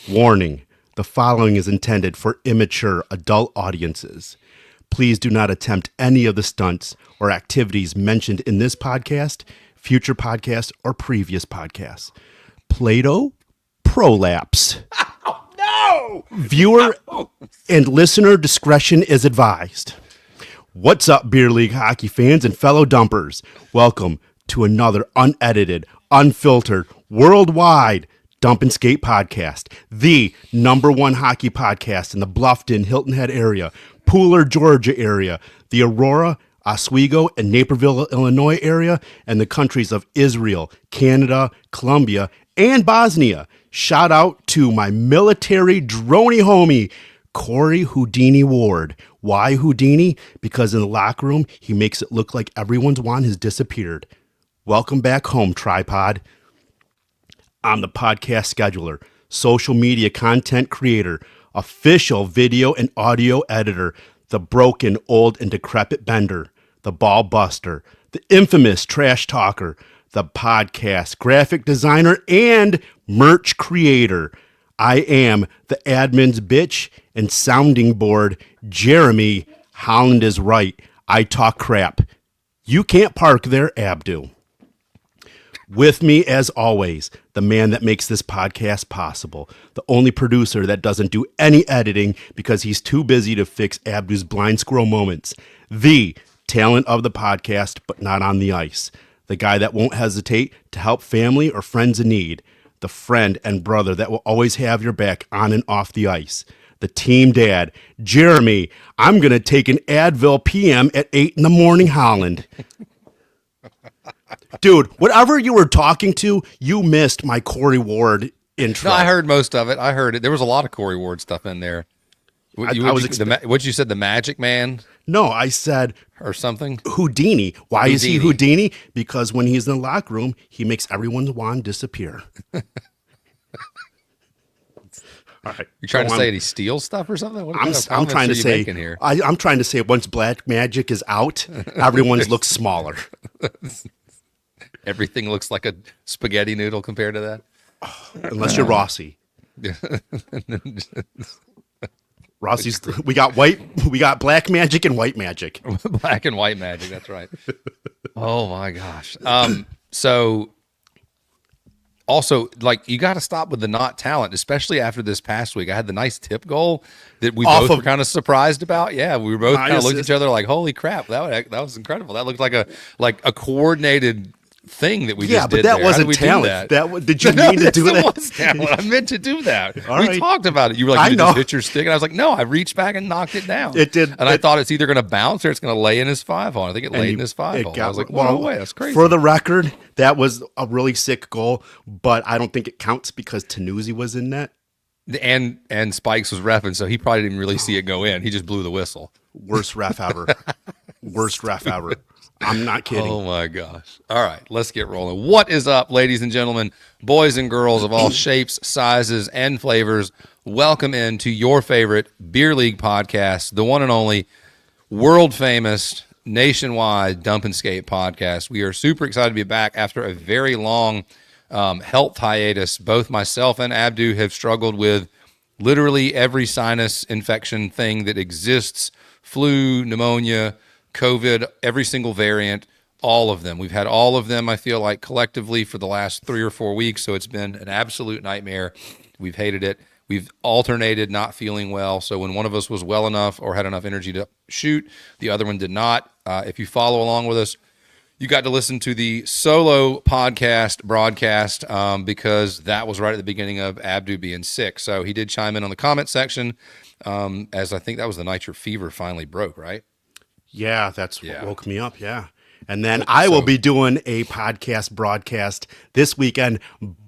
Warning, the following is intended for immature adult audiences. Please do not attempt any of the stunts or activities mentioned in this podcast, future podcasts, or previous podcasts. Play-Doh prolapse. No! Viewer and listener discretion is advised. What's up, Beer League hockey fans and fellow dumpers? Welcome to another unedited, unfiltered, worldwide Dump and Skate podcast, the #1 hockey podcast in the Bluffton, Hilton Head area, Pooler, Georgia area, the Aurora, Oswego, and Naperville, Illinois area, and the countries of Israel, Canada, Colombia, and Bosnia. Shout out to my military droney homie, Corey Houdini Ward. Why Houdini? Because in the locker room, he makes it look like everyone's wand has disappeared. Welcome back home, tripod. I'm the podcast scheduler, social media content creator, official video and audio editor, the broken, old, and decrepit bender, the ball buster, the infamous trash talker, the podcast graphic designer, and merch creator. I am the admin's bitch and sounding board, Jeremy. Holland is right. I talk crap. You can't park there, Abdu. With me, as always, the man that makes this podcast possible, the only producer that doesn't do any editing because he's too busy to fix Abdu's blind squirrel moments, the talent of the podcast, but not on the ice, the guy that won't hesitate to help family or friends in need, the friend and brother that will always have your back on and off the ice, the team dad, Jeremy. I'm going to take an Advil PM at 8 in the morning, Holland. Dude, whatever you were talking to, you missed my Corey Ward intro. No, I heard most of it. I heard it. There was a lot of Corey Ward stuff in there. What you said, the Magic Man? No, I said or something. Houdini. Why is he Houdini? Because when he's in the locker room, he makes everyone's wand disappear. All right, you're trying to say he steals stuff or something? I'm trying to say here? I'm trying to say once black magic is out, everyone's looks smaller. Everything looks like a spaghetti noodle compared to that. Unless you're Rossi. Rossi's. We got black magic and white magic. Black and white magic. That's right. Oh my gosh. So also, like, you got to stop with the not talent, especially after this past week. I had the nice tip goal that we both were kind of surprised about. Yeah, we were both kind of looked at each other like, "Holy crap, that was incredible! That looked like a coordinated thing that we just did." Yeah, but that wasn't talent. Did you mean to do that? Was talent. I meant to do that. We right. talked about it. You were like, "You just hit your stick," and I was like, "No, I reached back and knocked it down." It did, and I thought it's either going to bounce or it's going to lay in his 5-hole. I think it laid in his 5-hole. I was like, "Well, no way, that's crazy." For the record, that was a really sick goal, but I don't think it counts because Tanuzi was in net. And Spikes was reffing, so he probably didn't really see it go in. He just blew the whistle. Worst ref ever. Worst ref ever. I'm not kidding. Oh, my gosh. All right, let's get rolling. What is up, ladies and gentlemen, boys and girls of all shapes, sizes, and flavors? Welcome into your favorite Beer League podcast, the one and only world-famous, nationwide Dump and Skate podcast. We are super excited to be back after a very long health hiatus. Both myself and Abdu have struggled with literally every sinus infection thing that exists, flu, pneumonia, COVID, every single variant, all of them. We've had all of them, I feel like, collectively for the last 3 or 4 weeks, so it's been an absolute nightmare. We've hated it. We've alternated not feeling well, so when one of us was well enough or had enough energy to shoot, the other one did not. If you follow along with us, you got to listen to the solo podcast broadcast because that was right at the beginning of Abdu being sick. So he did chime in on the comment section, as I think that was the night your fever finally broke, right? Yeah, that's what woke me up, yeah. And then I will be doing a podcast broadcast this weekend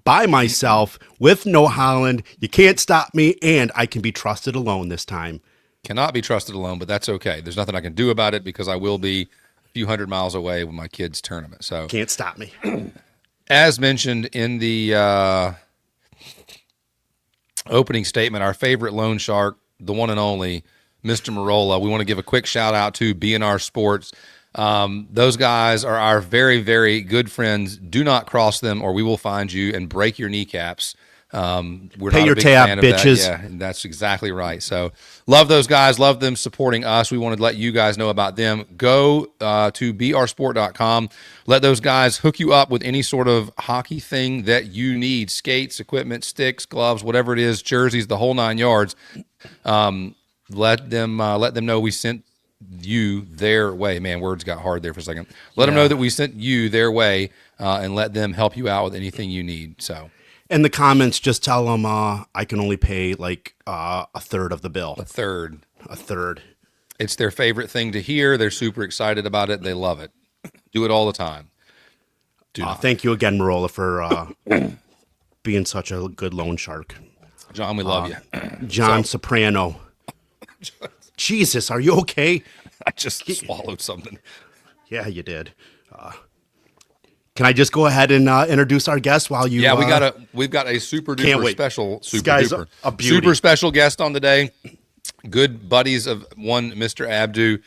by myself with no Holland. You can't stop me, and I can be trusted alone this time. Cannot be trusted alone, but that's okay. There's nothing I can do about it because I will be a few hundred miles away with my kids' tournament. So can't stop me. As mentioned in the opening statement, our favorite loan shark, the one and only Mr. Merola. We want to give a quick shout out to B&R Sports. Those guys are our very, very good friends. Do not cross them or we will find you and break your kneecaps. We're Pay not your a big tab, fan of bitches. that. Yeah, and that's exactly right. So love those guys. Love them supporting us. We wanted to let you guys know about them. Go to brsport.com. Let those guys hook you up with any sort of hockey thing that you need: skates, equipment, sticks, gloves, whatever it is, jerseys, the whole 9 yards. Let them know we sent you their way. Man, words got hard there for a second. Let them know that we sent you their way, and let them help you out with anything you need. So. In the comments, just tell them I can only pay like a third of the bill. A third. A third. It's their favorite thing to hear. They're super excited about it. They love it. Do it all the time. Thank you again, Merola, for being such a good loan shark. John, we love you. John Soprano. Jesus, are you okay? I just swallowed something. Yeah, you did. Can I just go ahead and introduce our guest while you? Yeah, we've got a super duper special, super special guest on the day. Good buddies of one, Mr. Abdu,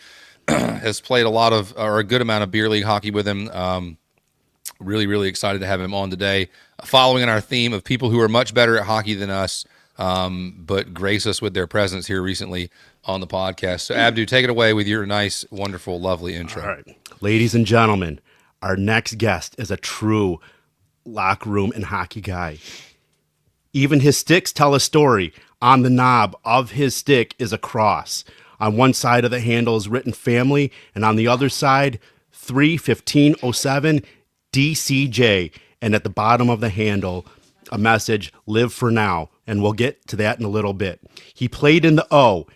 has played a good amount of beer league hockey with him. Really, really excited to have him on today. Following in our theme of people who are much better at hockey than us, but grace us with their presence here recently on the podcast. So, Abdu, take it away with your nice, wonderful, lovely intro. All right, ladies and gentlemen. Our next guest is a true locker room and hockey guy. Even his sticks tell a story. On the knob of his stick is a cross. On one side of the handle is written family, and on the other side, 3/15/07 DCJ. And at the bottom of the handle, a message, live for now. And we'll get to that in a little bit. He played in the O.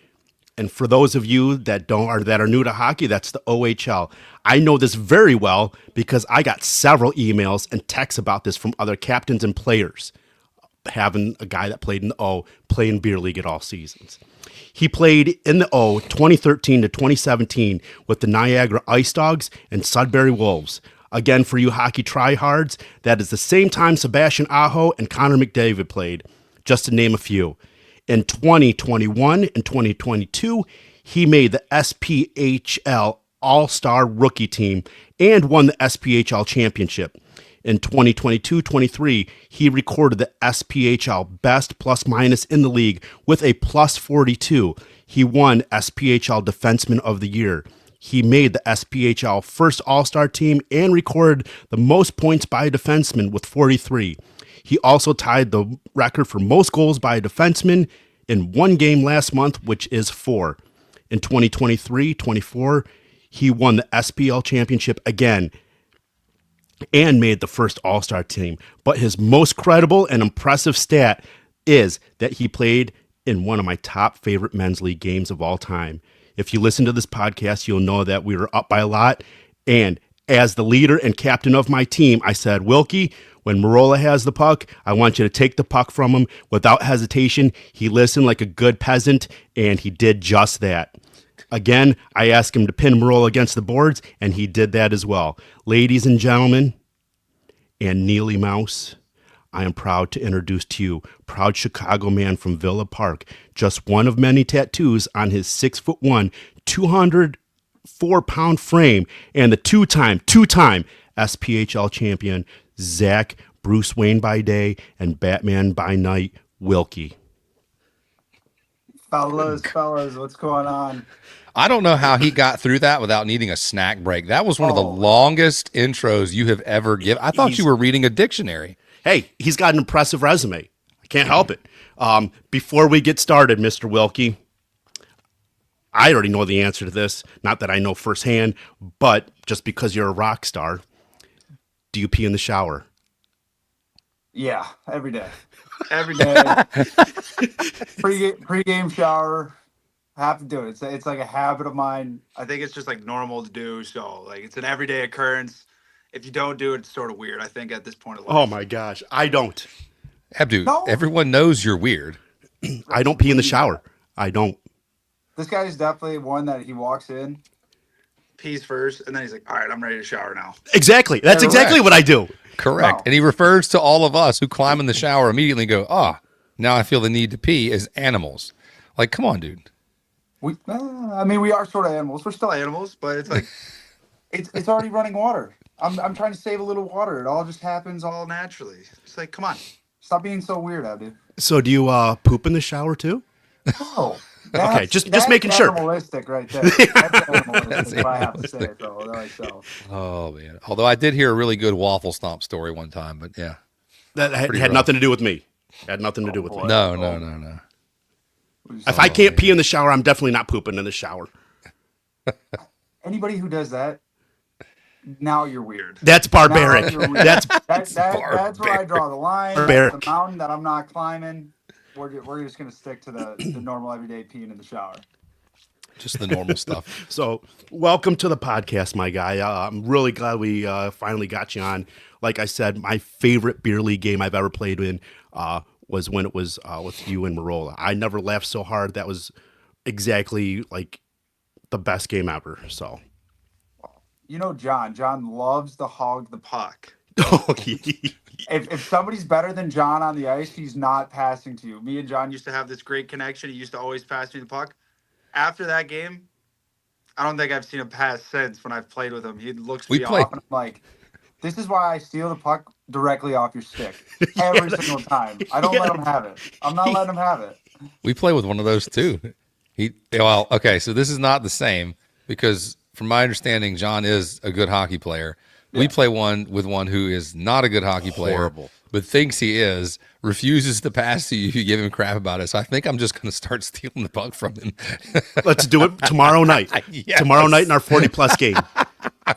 And for those of you that are new to hockey, that's the OHL. I know this very well because I got several emails and texts about this from other captains and players, having a guy that played in the O play in beer league at all seasons. He played in the O 2013 to 2017 with the Niagara Ice Dogs and Sudbury Wolves. Again, for you hockey tryhards, that is the same time Sebastian Aho and Connor McDavid played, just to name a few. In 2021 and 2022, he made the SPHL All-Star Rookie Team and won the SPHL Championship. In 2022-23, he recorded the SPHL Best Plus Minus in the league with a plus 42. He won SPHL Defenseman of the Year. He made the SPHL First All-Star Team and recorded the most points by a defenseman with 43. He also tied the record for most goals by a defenseman in one game last month, which is 4. In 2023-24, he won the SPL championship again and made the first All-Star team. But his most credible and impressive stat is that he played in one of my top favorite men's league games of all time. If you listen to this podcast, you'll know that we were up by a lot. And as the leader and captain of my team, I said, Wilkie, when Merola has the puck, I want you to take the puck from him without hesitation. He listened like a good peasant, and he did just that. Again, I asked him to pin Merola against the boards, and he did that as well. Ladies and gentlemen, and Neely Mouse, I am proud to introduce to you proud Chicago man from Villa Park, just one of many tattoos on his 6'1", 204-pound frame, and the two-time SPHL champion, Zach Bruce Wayne by day and Batman by night, Wilkie. Fellas, what's going on? I don't know how he got through that without needing a snack break. That was one of the longest intros you have ever given. I thought you were reading a dictionary. Hey, he's got an impressive resume. I can't help it. Before we get started, Mr. Wilkie, I already know the answer to this. Not that I know firsthand, but just because you're a rock star, do you pee in the shower? Yeah, every day. Every day. Pre-game shower. I have to do it. It's like a habit of mine. I think it's just like normal to do. So like it's an everyday occurrence. If you don't do it, it's sort of weird, I think, at this point of life. Oh my gosh, I don't. Abdu, everyone knows you're weird. I don't pee in the shower. I don't. This guy is definitely one that he walks in, pees first, and then he's like, all right, I'm ready to shower now. Exactly. That's exactly what I do. Correct. No. And he refers to all of us who climb in the shower immediately and go, now I feel the need to pee as animals. Like, come on, dude. We are sort of animals. We're still animals, but it's like, it's already running water. I'm trying to save a little water. It all just happens all naturally. It's like, come on, Stop being so weird, Abby. So do you poop in the shower too? No, Okay, that's just making sure. animalistic right there. That's That's animalistic. If I have to say animalistic. it though myself. Oh man. Although I did hear a really good waffle stomp story one time, but yeah, That pretty had nothing to rough. do with me. Had nothing to Oh do with me. boy. No, no, Oh, no, no. If I Oh can't pee man. in the shower, I'm definitely not pooping in the shower. anybody who does that, now you're weird. That's Now barbaric. you're weird. That's That's where I Barbaric. draw the line. That's the barbaric. mountain that I'm not climbing. We're just gonna stick to the normal everyday peeing in the shower. Just the normal stuff. So, welcome to the podcast, my guy. I'm really glad we finally got you on. Like I said, my favorite beer league game I've ever played in was when it was with you and Merola. I never laughed so hard. That was exactly like the best game ever. So, You know, John. John loves to hog the puck. oh, If somebody's better than John on the ice, he's not passing to you. Me and John used to have this great connection. He used to always pass me the puck. After that game, I don't think I've seen him pass since when I've played with him. He looks We me off, play and I'm like, this is why I steal the puck directly off your stick yeah, every single time. I don't let yeah. him have it. I'm not letting him have it. we play with one of those too. Okay, so this is not the same because from my understanding, John is a good hockey player. We Yeah. play one with one who is not a good hockey player, Horrible. but thinks he is, refuses to pass to you if you give him crap about it. So I think I'm just going to start stealing the puck from him. Let's do it tomorrow night. Yes. Tomorrow night in our 40 plus game.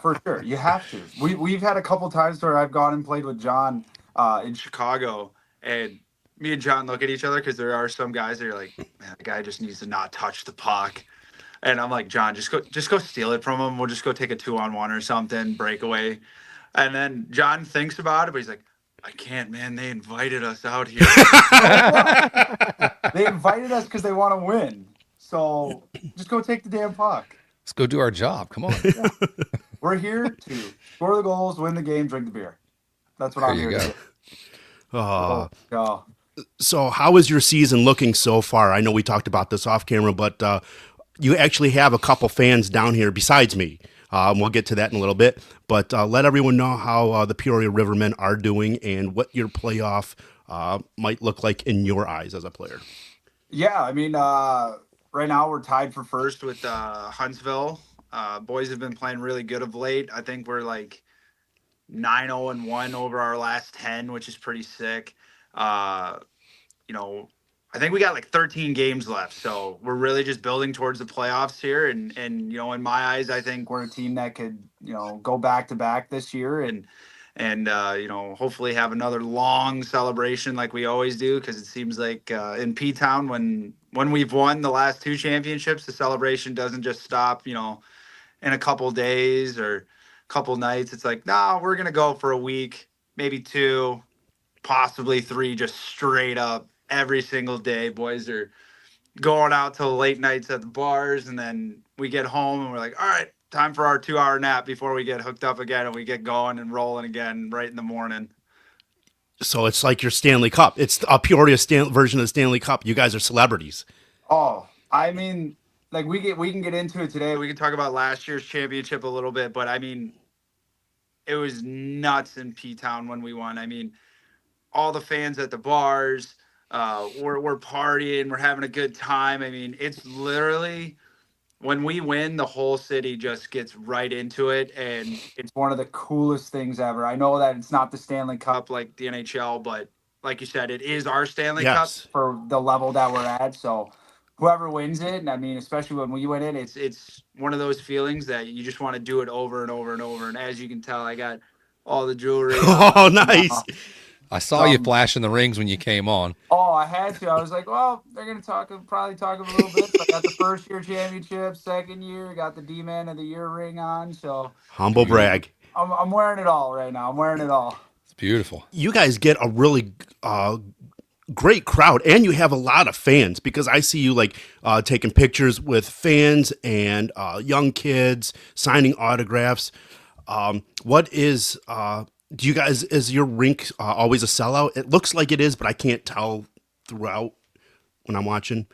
For sure, you have to. We've had a couple times where I've gone and played with John in Chicago, and me and John look at each other because there are some guys that are like, man, the guy just needs to not touch the puck, and I'm like, John, just go steal it from him. We'll just go take a 2-on-1 or something, breakaway, and then John thinks about it, but he's like, I can't, man. They invited us out here. So what? They invited us because they want to win. So just go take the damn puck. Let's go do our job. Come on. Yeah. We're here to score the goals, win the game, drink the beer. That's what There I'm you here to go. do. Oh, So, how is your season looking so far? I know we talked about this off camera, but you actually have a couple fans down here besides me. We'll get to that in a little bit, but let everyone know how the Peoria Rivermen are doing and what your playoff might look like in your eyes as a player. yeah. I mean, right now we're tied for first with Huntsville. Boys have been playing really good of late. I think we're like 9-0-1 over our last 10, which is pretty sick. Uh, you know, I think we got like 13 games left, so we're really just building towards the playoffs here. And in my eyes, I think we're a team that could go back to back this year and hopefully have another long celebration like we always do, because it seems like in P Town when we've won the last two championships, the celebration doesn't just stop in a couple days or couple nights. It's like, nah, we're gonna go for a week, maybe two, possibly three, just straight up every single day. Boys are going out till late nights at the bars, and then we get home and we're like, all right, time for our 2-hour nap before we get hooked up again and we get going and rolling again right in the morning. So it's like your Stanley Cup. It's a Peoria version of the Stanley Cup. You guys are celebrities. Oh, I mean, like we can get into it today. We can talk about last year's championship a little bit, but I mean, it was nuts in P Town when we won. I mean, all the fans at the bars, we're partying, we're having a good time. I mean, it's literally when we win, the whole city just gets right into it, and it's one of the coolest things ever. I know that it's not the Stanley Cup like the NHL, but like you said, it is our Stanley Cup Yes. for the level that we're at. So whoever wins it, and I mean, especially when we win it, it's one of those feelings that you just want to do it over and over and over. And as you can tell, I got all the jewelry Oh, on. nice. I saw you Some flashing the rings when you came on. Oh, I had to. I was like, well, they're gonna probably talk a little bit. So I got the first year championship, second year, got the D-Man of the Year ring on. So, Humble you know, brag. I'm wearing it all right now. I'm wearing it all. It's beautiful. You guys get a really great crowd, and you have a lot of fans because I see you like taking pictures with fans and young kids signing autographs. What is do you guys, is your rink always a sellout? It looks like it is, but I can't tell throughout when I'm watching.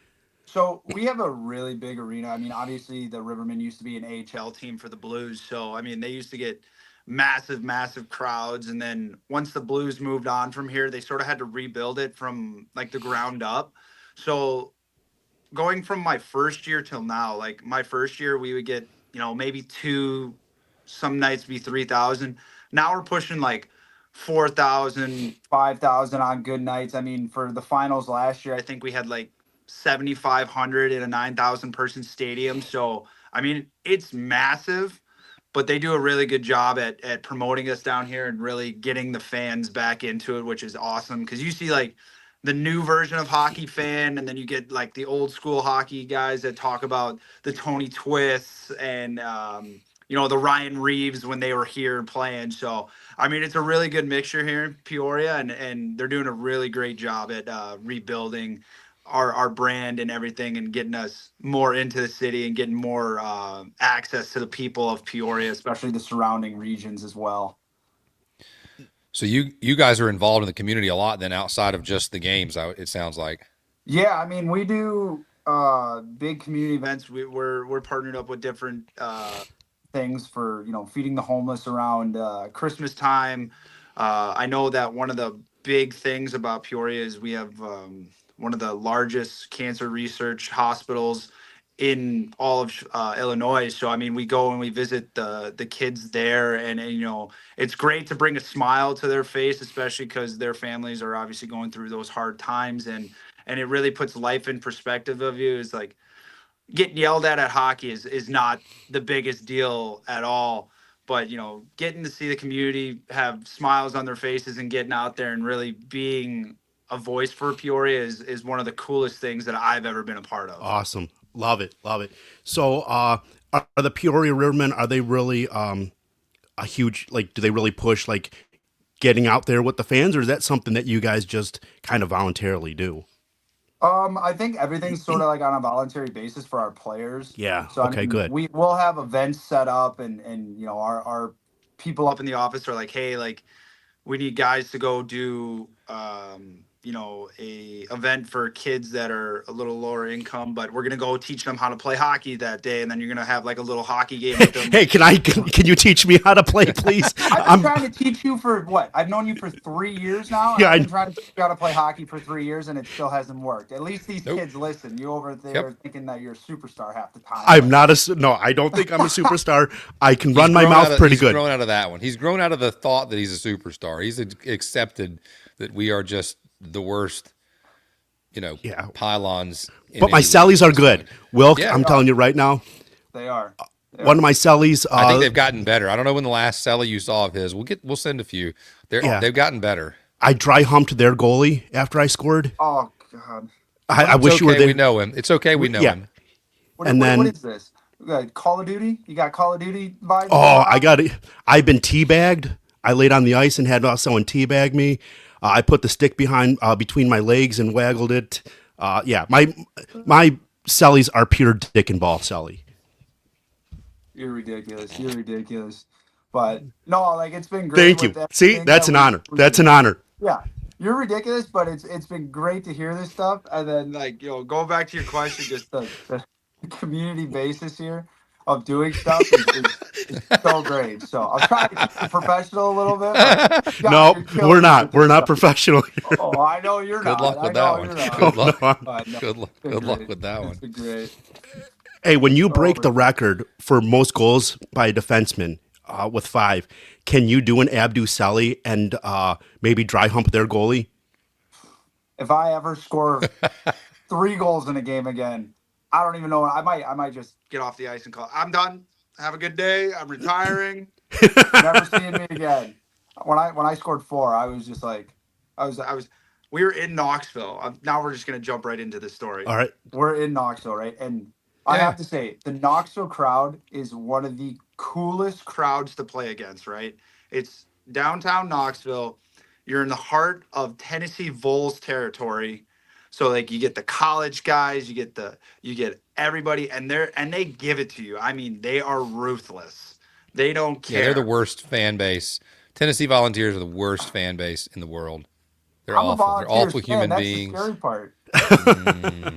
So we have a really big arena. I mean, obviously the Rivermen used to be an AHL team for the Blues. So I mean, they used to get massive crowds. And then once the Blues moved on from here, they sort of had to rebuild it from like the ground up. So going from my first year till now, like my first year, we would get, maybe two, some nights be 3,000. Now we're pushing like 4,000, 5,000 on good nights. I mean, for the finals last year, I think we had like 7,500 in a 9,000 person stadium. So, I mean, it's massive, but they do a really good job at promoting us down here and really getting the fans back into it, which is awesome. Cause you see like the new version of hockey fan, and then you get like the old school hockey guys that talk about the Tony Twists and, the Ryan Reeves when they were here playing. So, I mean, it's a really good mixture here in Peoria, and they're doing a really great job at rebuilding our brand and everything, and getting us more into the city and getting more access to the people of Peoria, especially the surrounding regions as well. So you guys are involved in the community a lot then outside of just the games, it sounds like. Yeah, I mean, we do big community events. We're partnered up with different things for feeding the homeless around Christmas time. I know that one of the big things about Peoria is we have one of the largest cancer research hospitals in all of Illinois. So I mean, we go and we visit the kids there, and it's great to bring a smile to their face, especially because their families are obviously going through those hard times, and it really puts life in perspective of you. Is like getting yelled at hockey is not the biggest deal at all, but getting to see the community have smiles on their faces and getting out there and really being a voice for Peoria is one of the coolest things that I've ever been a part of. Awesome. Love it. Love it. So, are the Peoria Rivermen, are they really a huge, like, do they really push, like, getting out there with the fans, or is that something that you guys just kind of voluntarily do? I think everything's sort of like on a voluntary basis for our players. Yeah. So I Okay, mean, good. we will have events set up, and our people up in the office are like, hey, like we need guys to go do a event for kids that are a little lower income, but we're gonna go teach them how to play hockey that day, and then you're gonna have like a little hockey game with them. Hey, can you teach me how to play, please? I've been trying to teach you for what? I've known you for 3 years now, and Yeah, I've been trying to teach you how to play hockey for 3 years, and it still hasn't worked. At least these Nope. kids listen. You over there Yep. thinking that you're a superstar half the time. I'm not no, I don't think I'm a superstar. I can He's run my grown out mouth of pretty he's good. grown out of that one. He's grown out of the thought that he's a superstar. He's accepted that we are just the worst, Yeah. pylons in But my any league cellies at are this good. point. Wilk, Yeah. I'm telling you right now, They are. They one are. of my cellies, I think they've gotten better. I don't know when the last celly you saw of his. We'll send a few. Yeah. They've gotten better. I dry humped their goalie after I scored. Oh God. I It's wish you were okay. We there. know him. It's okay. We know Yeah. him. And What then, is this? Call of Duty? You got Call of Duty vibes oh, going I on? got it. I've been teabagged. I laid on the ice and had someone teabag me. I put the stick behind between my legs and waggled it. Yeah, my cellies are pure dick and ball celly. You're ridiculous. You're ridiculous. But no, like it's been great Thank with you. See, everything that's that an honor. That's an honor. yeah. You're ridiculous, but it's been great to hear this stuff. And then like, going back to your question, just the community basis here of doing stuff is so great. So I'm trying to keep it professional a little bit, but God, No, you're killing me with this we're not stuff. professional here. Oh, I know you're Good not. luck I with that know one. you're not. Oh, Good no, luck. No, Good luck. it's been Good luck great. with that It's one. been great. Hey, when you Oh, break the record for most goals by a defenseman with 5, can you do an Abdu Selly and maybe dry hump their goalie? if I ever score 3 goals in a game again, I don't even know. I might just get off the ice and call. I'm done. Have a good day. I'm retiring. Never seeing me again. When I scored 4, I was just like, I was. We were in Knoxville. Now we're just gonna jump right into the story. All right. We're in Knoxville, right? And I Yeah. have to say, the Knoxville crowd is one of the coolest crowds to play against, right? It's downtown Knoxville. You're in the heart of Tennessee Vols territory. So like you get the college guys, you get everybody, and they give it to you. I mean, they are ruthless. They don't Yeah, they're the care. worst fan base. Tennessee Volunteers are the worst fan base in the world. They're I'm a awful. They're Volunteers awful fan. human That's the beings. scary part.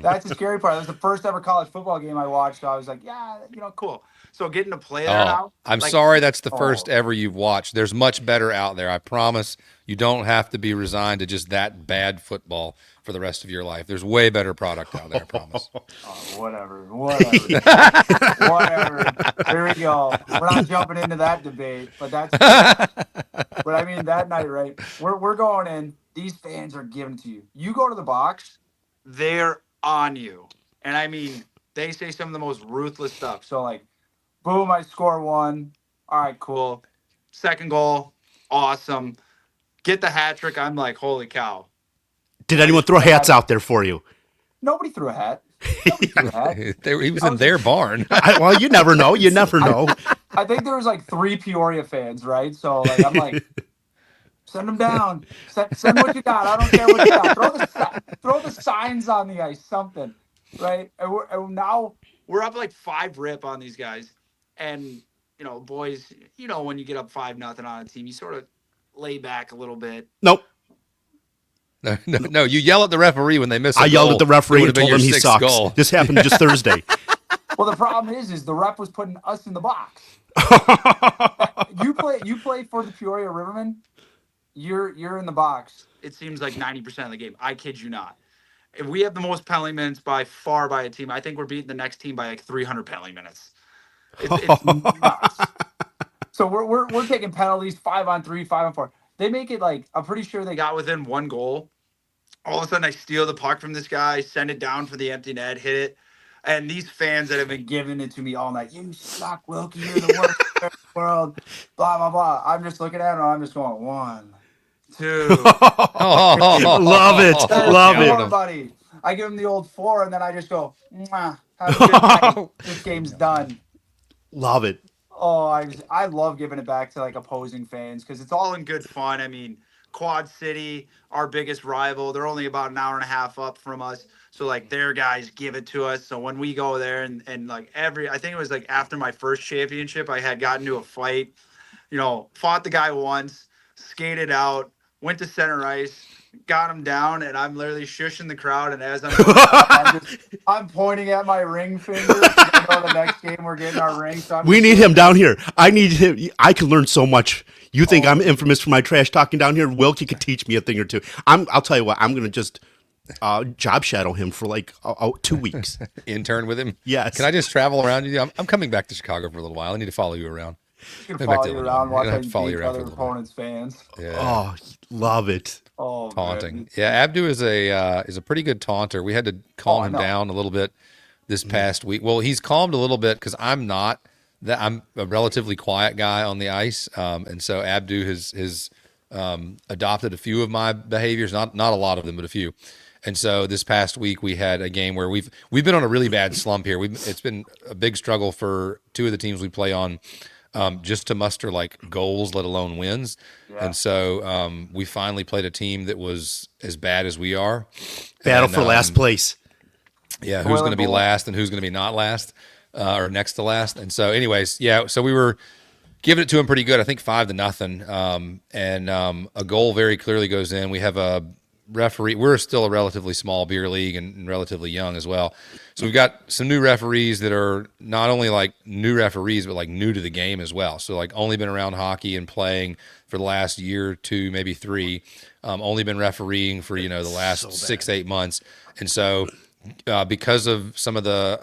That's the scary part. That was the first ever college football game I watched. So I was like, yeah, cool. So getting to play there now. I'm like, sorry that's the first ever you've watched. There's much better out there. I promise you don't have to be resigned to just that bad football for the rest of your life. There's way better product out there, I promise. Whatever. Whatever. Here we go. We're not jumping into that debate, but that's but I mean that night, right? We're going in. These fans are giving to you. You go to the box, they're on you. And I mean, they say some of the most ruthless stuff. So like, boom, I score one. All right, cool. Second goal, awesome. Get the hat trick. I'm like, holy cow. Did anyone throw hats out there for you? Nobody threw a hat. He was in their barn. Well, you never know. You never know. I think there was like 3 Peoria fans, right? So like, I'm like, send them down. Send what you got. I don't care what you got. Throw the signs on the ice, something, right? And now we're up like 5-0 on these guys, and boys, when you get up 5-0 on a team, you sort of lay back a little bit. Nope. No, you yell at the referee when they miss a goal. I yelled at the referee and told him he sucks. Goal. This happened just Thursday. Well, the problem is the ref was putting us in the box. You play for the Peoria Rivermen, you're in the box. It seems like 90% of the game. I kid you not. If we have the most penalty minutes by far by a team, I think we're beating the next team by like 300 penalty minutes. It's nuts. So we're taking penalties 5-on-3, 5-on-4. They make it like, I'm pretty sure they got within 1 goal. All of a sudden I steal the puck from this guy, send it down for the empty net, hit it. And these fans that have been giving it to me all night, you suck, Wilkie, you're the worst player in the world, blah, blah, blah. I'm just looking at him, I'm just going, 1, 2. Love it. Love it. Buddy. I give him the old 4, and then I just go, mwah, have a good night. This game's done. Love it. Oh, I love giving it back to like opposing fans because it's all in good fun. I mean, Quad City, our biggest rival, they're only about an hour and a half up from us. So like their guys give it to us. So when we go there and like I think it was like after my first championship, I had gotten into a fight, fought the guy once, skated out, went to center ice, got him down, and I'm literally shushing the crowd. And as I'm pointing at my ring finger. The next game we're getting our ring. So we need him down here. I need him. I can learn so much. You think I'm infamous for my trash talking down here? Wilkie could teach me a thing or two. I'll tell you what. I'm going to just job shadow him for like 2 weeks. Intern with him? Yes. Can I just travel around you? I'm coming back to Chicago for a little while. I need to follow you around. You can follow you around, watch other opponents' fans. Yeah. Oh, love it. Oh, taunting. Man. Yeah, Abdu is a pretty good taunter. We had to calm him down a little bit this past week. Well, he's calmed a little bit because I'm not. I'm a relatively quiet guy on the ice, and so Abdu has adopted a few of my behaviors, not a lot of them, but a few. And so this past week we had a game where we've been on a really bad slump here. It's been a big struggle for 2 of the teams we play on, just to muster like goals, let alone wins. Yeah. And so we finally played a team that was as bad as we are. Battle for last place. Yeah, who's going to be last and who's going to be not last, or next to last. And so, anyways, yeah. So we were giving it to him pretty good. I think 5-0, and a goal very clearly goes in. We have a referee. We're still a relatively small beer league and relatively young as well. So we've got some new referees that are not only like new referees, but like new to the game as well. So like only been around hockey and playing for the last year or 2, maybe 3. Only been refereeing for the last 6-8 months, and so. Because of some of the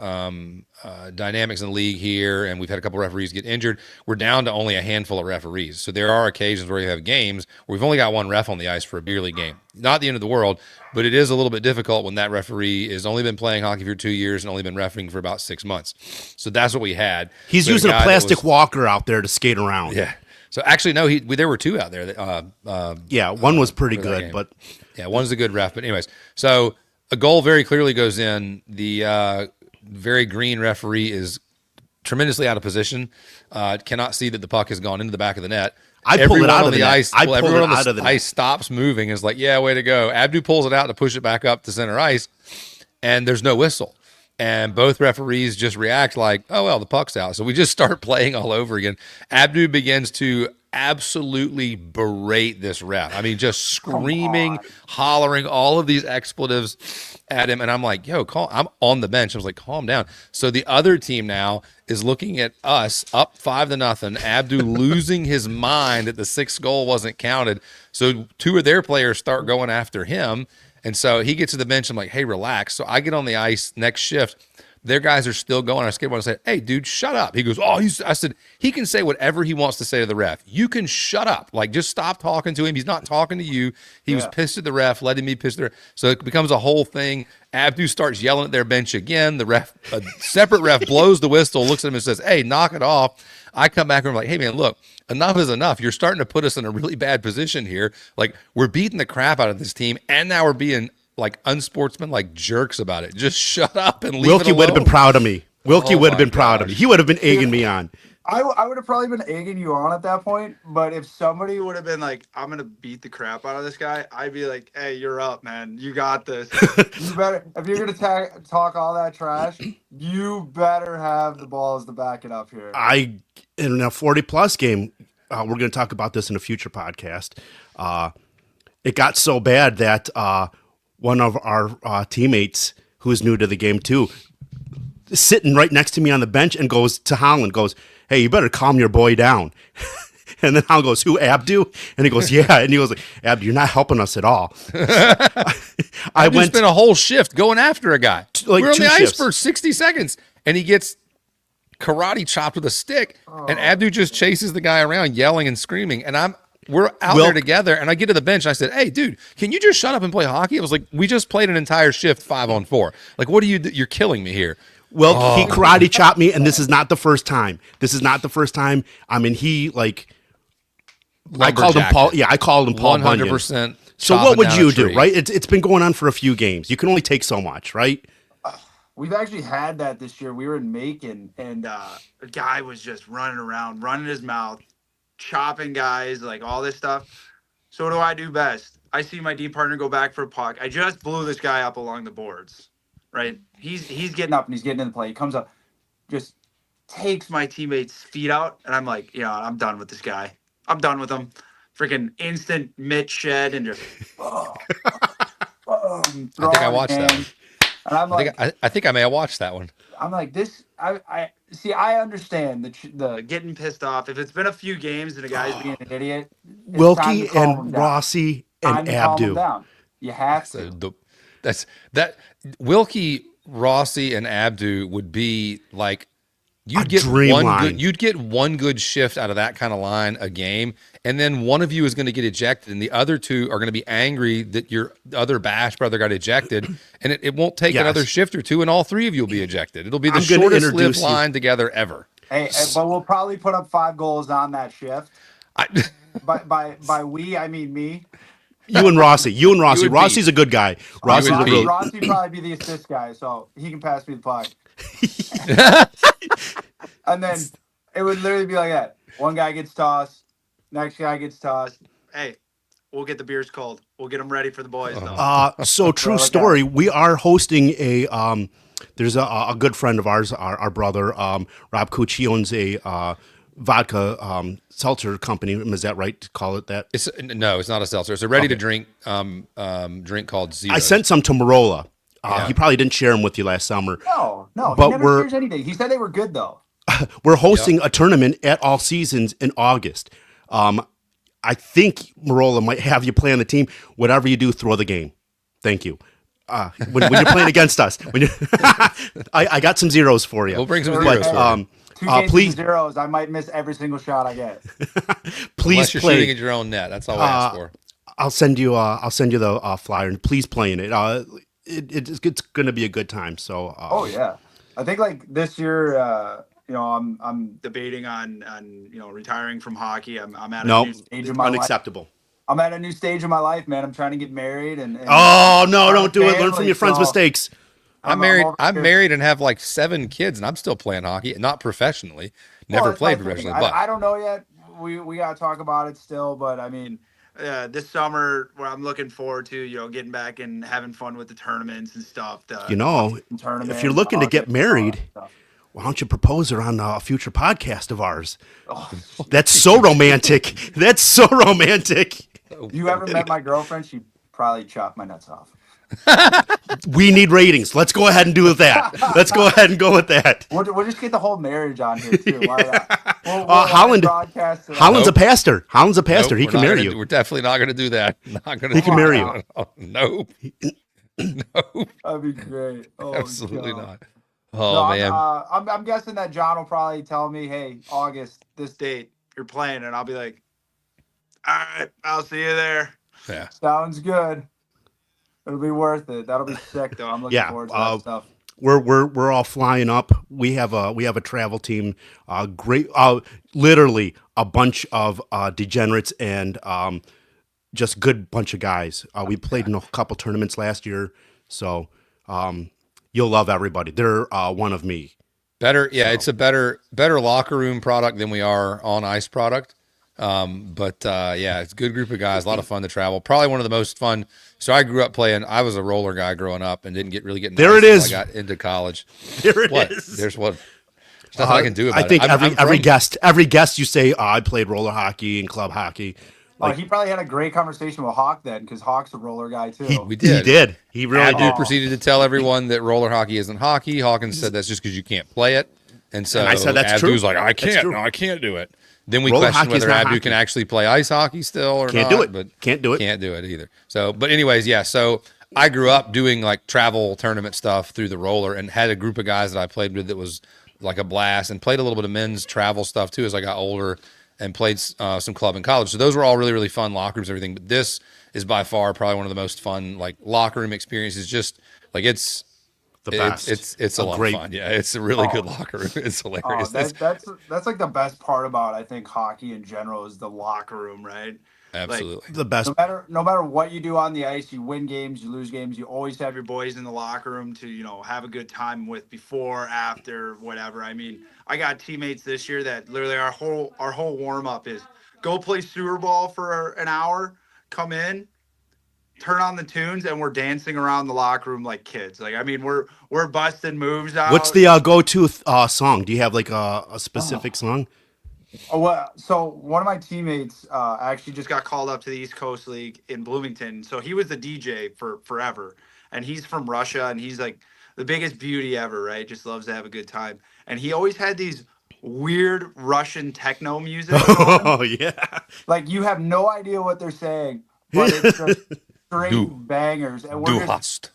dynamics in the league here, and we've had a couple referees get injured, we're down to only a handful of referees. So there are occasions where you have games where we've only got 1 ref on the ice for a beer league game. Not the end of the world, but it is a little bit difficult when that referee has only been playing hockey for 2 years and only been refereeing for about 6 months. So that's what we had. He's using a plastic walker out there to skate around. Yeah. So actually, no, there were 2 out there. That, one was pretty good, but yeah, one's a good ref. But anyways, so. A goal very clearly goes in. The very green referee is tremendously out of position. Cannot see that the puck has gone into the back of the net. Everyone on the ice stops moving. Is like, yeah, way to go. Abdu pulls it out to push it back up to center ice, and there's no whistle. And both referees just react like, oh, well, the puck's out. So we just start playing all over again. Abdu begins to absolutely berate this ref. I mean, just screaming, on. hollering, all of these expletives at him. And I'm like, yo, I'm on the bench. I was like, calm down. So the other team now is looking at us up 5-0. Abdu losing his mind that the sixth goal wasn't counted. So two of their players start going after him. And so he gets to the bench. I'm like, hey, relax. So I get on the ice next shift. Their guys are still going. I skateboard and said, hey, dude, shut up. He goes, oh, I said, he can say whatever he wants to say to the ref. You can shut up. Like, just stop talking to him. He's not talking to you. He was pissed at the ref, letting me piss the ref. So it becomes a whole thing. Abdu starts yelling at their bench again. The ref, a separate ref, blows the whistle, looks at him and says, hey, knock it off. I come back and I'm like, hey, man, look, enough is enough. You're starting to put us in a really bad position here. Like, we're beating the crap out of this team, and now we're being like unsportsmanlike jerks about it. Just shut up and leave it Wilkie alone. would have been proud of me. Wilkie Oh would have my been proud of me. gosh. He would have been egging me on. I would have probably been egging you on at that point, but if somebody would have been like, I'm gonna beat the crap out of this guy, I'd be like, hey, you're up, man. You got this. You better, if you're gonna talk all that trash, you better have the balls to back it up here. In a 40-plus game, we're going to talk about this in a future podcast. It got so bad that one of our teammates, who's new to the game too, sitting right next to me on the bench and goes to Holland, goes, hey, you better calm your boy down. And then Holland goes, who, Abdu? And he goes, yeah. And he goes, like, Abdu, you're not helping us at all. I spent a whole shift going after a guy. Like we're on two the ice shifts. for 60 seconds, and he gets karate chopped with a stick, and Abdu just chases the guy around, yelling and screaming. And we're out there together, and I get to the bench. And I said, hey, dude, can you just shut up and play hockey? I was like, we just played an entire shift 5-on-4. Like, what do you do? You're killing me here. Well, he karate chopped me, and this is not the first time. I mean, he like I called him Paul. Yeah, I called him Paul 100%. Bunyan. So what would you do, right? It's been going on for a few games. You can only take so much, right? We've actually had that this year. We were in Macon, and a guy was just running around, running his mouth, chopping guys, like all this stuff. So what do I do best? I see my D partner go back for a puck. I just blew this guy up along the boards, right? He's getting up and he's getting in the play. He comes up, just takes my teammate's feet out, and I'm like, I'm done with this guy. I'm done with him. Freaking instant mitt shed and just I think I watched that one. And I'm like, I think I may have watched that one. I'm like, this. I see. I understand the getting pissed off. If it's been a few games and a guy's being an idiot, it's time Wilkie to calm him and down. Rossi Time and to calm him Abdu. down. You have to. So that Wilkie, Rossi, and Abdu would be like you'd get one good shift out of that kind of line a game, and then one of you is going to get ejected, and the other two are going to be angry that your other Bash brother got ejected, and it won't take another shift or two, and all three of you will be ejected. It'll be the shortest lived line together ever. Hey, but we'll probably put up 5 goals on that shift. By we, I mean me. You and Rossi. Rossi's a good guy. Rossi Pete. probably be the assist guy, so he can pass me the puck. And then it would literally be like that. One guy gets tossed, next guy gets tossed. Hey, we'll get the beers cold. We'll get them ready for the boys, though. So true story. We are hosting a. There's a good friend of ours, our brother Rob Cooch. He owns a vodka seltzer company. Is that right to call it that? No, it's not a seltzer. It's a ready to drink drink called Zero. I sent some to Merola. He probably didn't share them with you last summer. No, but he never shares anything. He said they were good though. We're hosting a tournament at All Seasons in August. I think Merola might have you play on the team. Whatever you do, throw the game. Thank you. When you're playing against us, I got some zeros for you. We'll bring some zeros for you. 2 games please, and zeros. I might miss every single shot I get. Please Unless you're play. shooting at your own net. That's all I ask for. I'll send you the flyer, and please play in it. It's going to be a good time. So. Oh yeah, I think like this year, I'm debating on retiring from hockey. I'm at a new stage of my life. Unacceptable. I'm at a new stage of my life, man. I'm trying to get married and oh no, don't do it. Learn from your friends' mistakes. I'm married and have like 7 kids, and I'm still playing hockey, not professionally. Never played professionally, but I don't know yet. We gotta talk about it still, but I mean, this summer, where I'm looking forward to, getting back and having fun with the tournaments and stuff. If you're looking to get married, why don't you propose her on a future podcast of ours? Oh, That's so romantic. That's so romantic. if you ever met my girlfriend, she'd probably chop my nuts off. We need ratings. Let's go ahead and do that. Let's go ahead and go with that. We'll just get the whole marriage on here too. Why not? We'll Holland- broadcast it on- Holland's a Nope. pastor. Holland's a pastor. Nope, he we're can not marry gonna you. We're definitely not going to do that. Not going to. He can marry you. Nope. Nope. That'd be great. Oh, Absolutely God. not. No, Oh man. I'm guessing that John will probably tell me, "Hey, August, this date, you're playing," and I'll be like, "All right, I'll see you there." Yeah. Sounds good. It'll be worth it. That'll be sick, though. I'm looking Yeah, forward to that stuff. We're all flying up. We have a travel team. Great, literally a bunch of degenerates and just good bunch of guys. We played in a couple tournaments last year, so you'll love everybody. They're one of me. Better, yeah. It's a better locker room product than we are on ice product. But yeah, it's a good group of guys. A lot of fun to travel. Probably one of the most fun. So I grew up playing. I was a roller guy growing up and didn't really get. There nice it until is. I got into college. There it What? is. There's what? There's nothing I can do about I think it. every guest you say, I played roller hockey and club hockey. He probably had a great conversation with Hawk then, because Hawk's a roller guy too. We did. He did. He really Abdu did. proceeded to tell everyone that roller hockey isn't hockey. Hawkins said that's just because you can't play it. And so And I said, that's Abdu true. was like, I That's can't. true. No, I can't do it. Then we Roller questioned hockey is whether not Abdu hockey. can actually play ice hockey still or Can't not. do it. But Can't do it. Can't do it either. So, but anyways, yeah. So I grew up doing like travel tournament stuff through the roller and had a group of guys that I played with that was like a blast, and played a little bit of men's travel stuff too as I got older, and played some club in college. So those were all really, really fun locker rooms, everything. But this is by far probably one of the most fun like locker room experiences. Just like it's The best. It's a lot great- of fun. Yeah, it's a really good locker room. It's Oh, hilarious. that's like the best part about, I think, hockey in general is the locker room, right? Absolutely. The best. No matter what you do on the ice, you win games, you lose games, you always have your boys in the locker room to, have a good time with before, after, whatever. I mean, I got teammates this year that literally our whole warm up is go play sewer ball for an hour, come in, turn on the tunes, and we're dancing around the locker room like kids. Like, I mean, we're busting moves out. What's the go-to song? Do you have like a specific song? Oh, well, so one of my teammates actually just got called up to the East Coast League in Bloomington. So he was the DJ for forever, and he's from Russia, and he's like the biggest beauty ever, right? Just loves to have a good time, and he always had these weird Russian techno music going. Oh yeah. Like you have no idea what they're saying, but it's just straight Du- bangers, and Du we're just hast.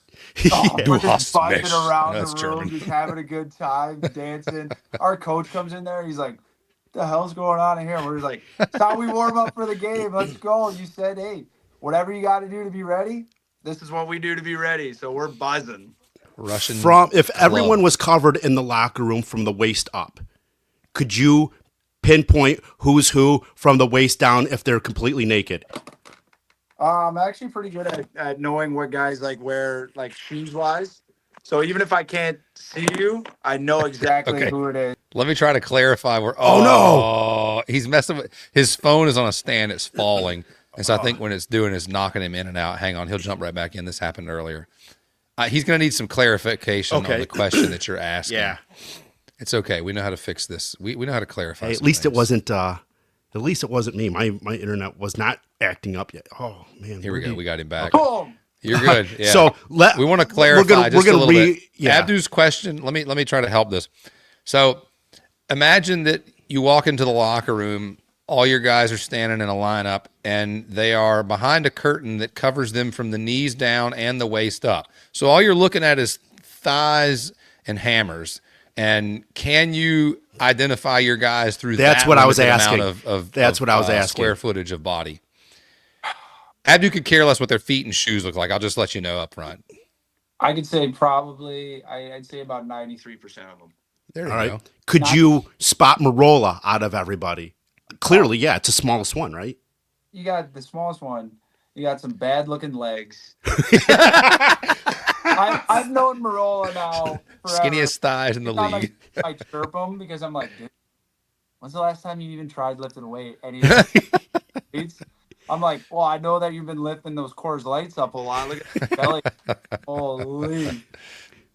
we're just hast buzzing mich. around That's the room, German. just having a good time, dancing. Our coach comes in there, he's like, the hell's going on in here? We're just like, it's how we warm up for the game. Let's go. You said, hey, whatever you got to do to be ready, this is what we do to be ready. So we're buzzing. Russian. If everyone was covered in the locker room from the waist up, could you pinpoint who's who from the waist down if they're completely naked? I'm actually pretty good at knowing what guys like wear, like shoes wise. So even if I can't see you, I know exactly Okay. who it is. Let me try to clarify where. Oh, no! He's messing with his phone. Is on a stand. It's falling, and so I think when it's doing is knocking him in and out. Hang on, he'll jump right back in. This happened earlier. He's going to need some clarification on the question that you're asking. Yeah. It's okay. We know how to fix this. We know how to clarify. Hey, at some least it things. wasn't. At least it wasn't me. My internet was not acting up yet. Oh man. Here we go. We got him back. Boom. You're good. Yeah. So we want to clarify just a little bit. Yeah. Abdu's question. Let me try to help this. So imagine that you walk into the locker room. All your guys are standing in a lineup, and they are behind a curtain that covers them from the knees down and the waist up. So all you're looking at is thighs and hammers. And can you identify your guys through That's that what I was limited asking. amount of That's what I was asking. Square footage of body? Abdu could care less what their feet and shoes look like. I'll just let you know up front. I could say probably, I'd say about 93% of them. There you All right. go. Could you spot Merola out of everybody? Clearly, yeah, it's the smallest one, right? You got the smallest one. You got some bad looking legs. I've known Merola now forever. Skinniest thighs in the I league. I chirp him because I'm like, dude, when's the last time you even tried lifting a weight? And I'm like, well, I know that you've been lifting those Coors Lights up a lot. Look at the belly. Holy.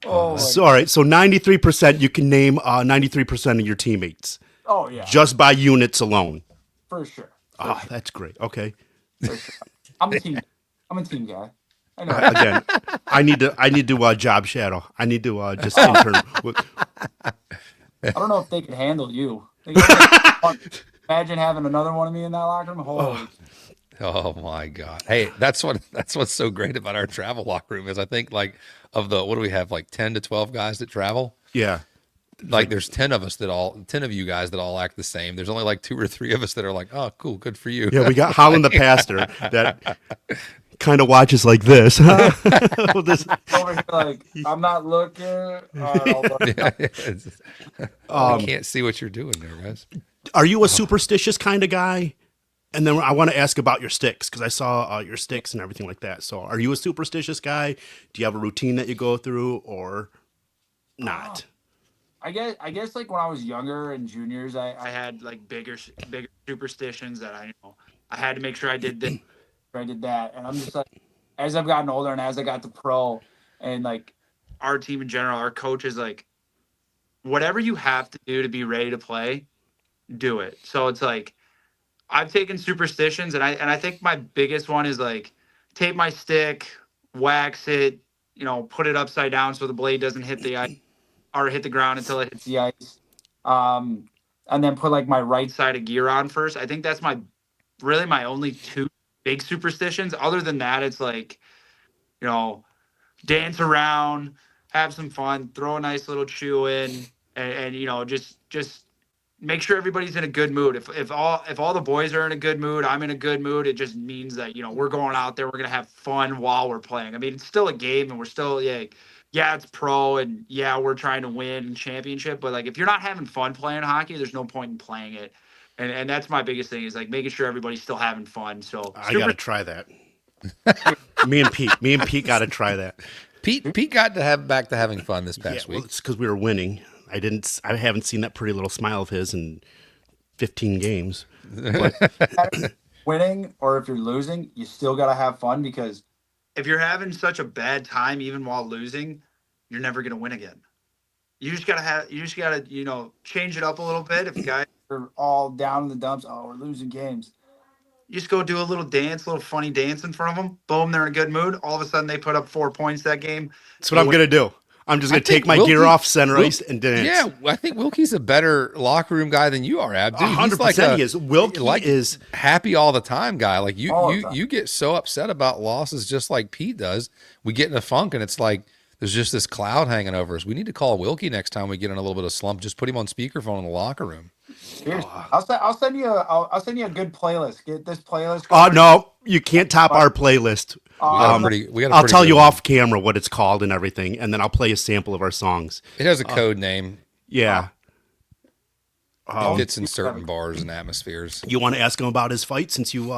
Oh, like, So, all right. So 93%, you can name 93% of your teammates oh yeah, just by units alone. for sure, for Ah, sure, that's great. Okay. for sure. I'm a team. I'm a team guy. I know. That. Again, I need to job shadow. I need to just intern. I don't know if they could handle you. They got imagine having another one of me in that locker room. Holy, Oh my God. Hey, that's what's so great about our travel locker room is I think like of the what do we have like 10 to 12 guys that travel? Yeah. Like there's 10 of us that all 10 of you guys that all act the same. There's only like 2 or 3 of us that are like, "Oh, cool, good for you." Yeah, we got Holland the pastor that kind of watches like this. Well, this over here, like I'm not looking. All right, I'll look. Yeah, we can't see what you're doing there, guys. are you a superstitious kind of guy? And then I want to ask about your sticks because I saw your sticks and everything like that. So, are you a superstitious guy? Do you have a routine that you go through, or not? I guess like when I was younger and juniors, I had like bigger superstitions that I had to make sure I did this, I did that, and I'm just like as I've gotten older and as I got to pro and like our team in general, our coach is like whatever you have to do to be ready to play, do it. So it's like I've taken superstitions and I think my biggest one is like tape my stick, wax it, put it upside down so the blade doesn't hit the ice or hit the ground until it hits the ice. Um, and then put like my right side of gear on first. I think that's my only two big superstitions. Other than that, it's like, you know, dance around, have some fun, throw a nice little chew in, and just make sure everybody's in a good mood. If all the boys are in a good mood, I'm in a good mood. It just means that we're going out there, we're gonna have fun while we're playing. I mean, it's still a game, and we're still yeah, it's pro, and yeah, we're trying to win championship. But like, if you're not having fun playing hockey, there's no point in playing it. And that's my biggest thing is like making sure everybody's still having fun. So I got super. to try that. Me and Pete got to try that. Pete got to have back to having fun this Yeah, past well, week. it's because we were winning. I haven't seen that pretty little smile of his in 15 games. But Winning or if you're losing, you still got to have fun because if you're having such a bad time, even while losing, you're never going to win again. You just gotta change it up a little bit. If guys are all down in the dumps, oh, we're losing games. You just go do a little dance, a little funny dance in front of them. Boom, they're in a good mood. All of a sudden, they put up 4 points that game. that's what I'm gonna do. I'm just I gonna take think my gear Wilkie, off, center Wil- ice, and dance. yeah, I think Wilkie's a better locker room guy than you are, Ab. Dude, he's like 100% he is. Wilkie like is. happy all the time guy. Like you, All the you, time. you get so upset about losses, just like Pete does. We get in a funk, and it's like there's just this cloud hanging over us. We need to call Wilkie next time we get in a little bit of slump. Just put him on speakerphone in the locker room. Seriously. I'll send you a good playlist. Get this playlist Oh going. no, you can't top our playlist. We got a I'll pretty tell good you one. off camera what it's called and everything, and then I'll play a sample of our songs. It has a code name. Yeah. It fits in certain bars and atmospheres. You want to ask him about his fight since you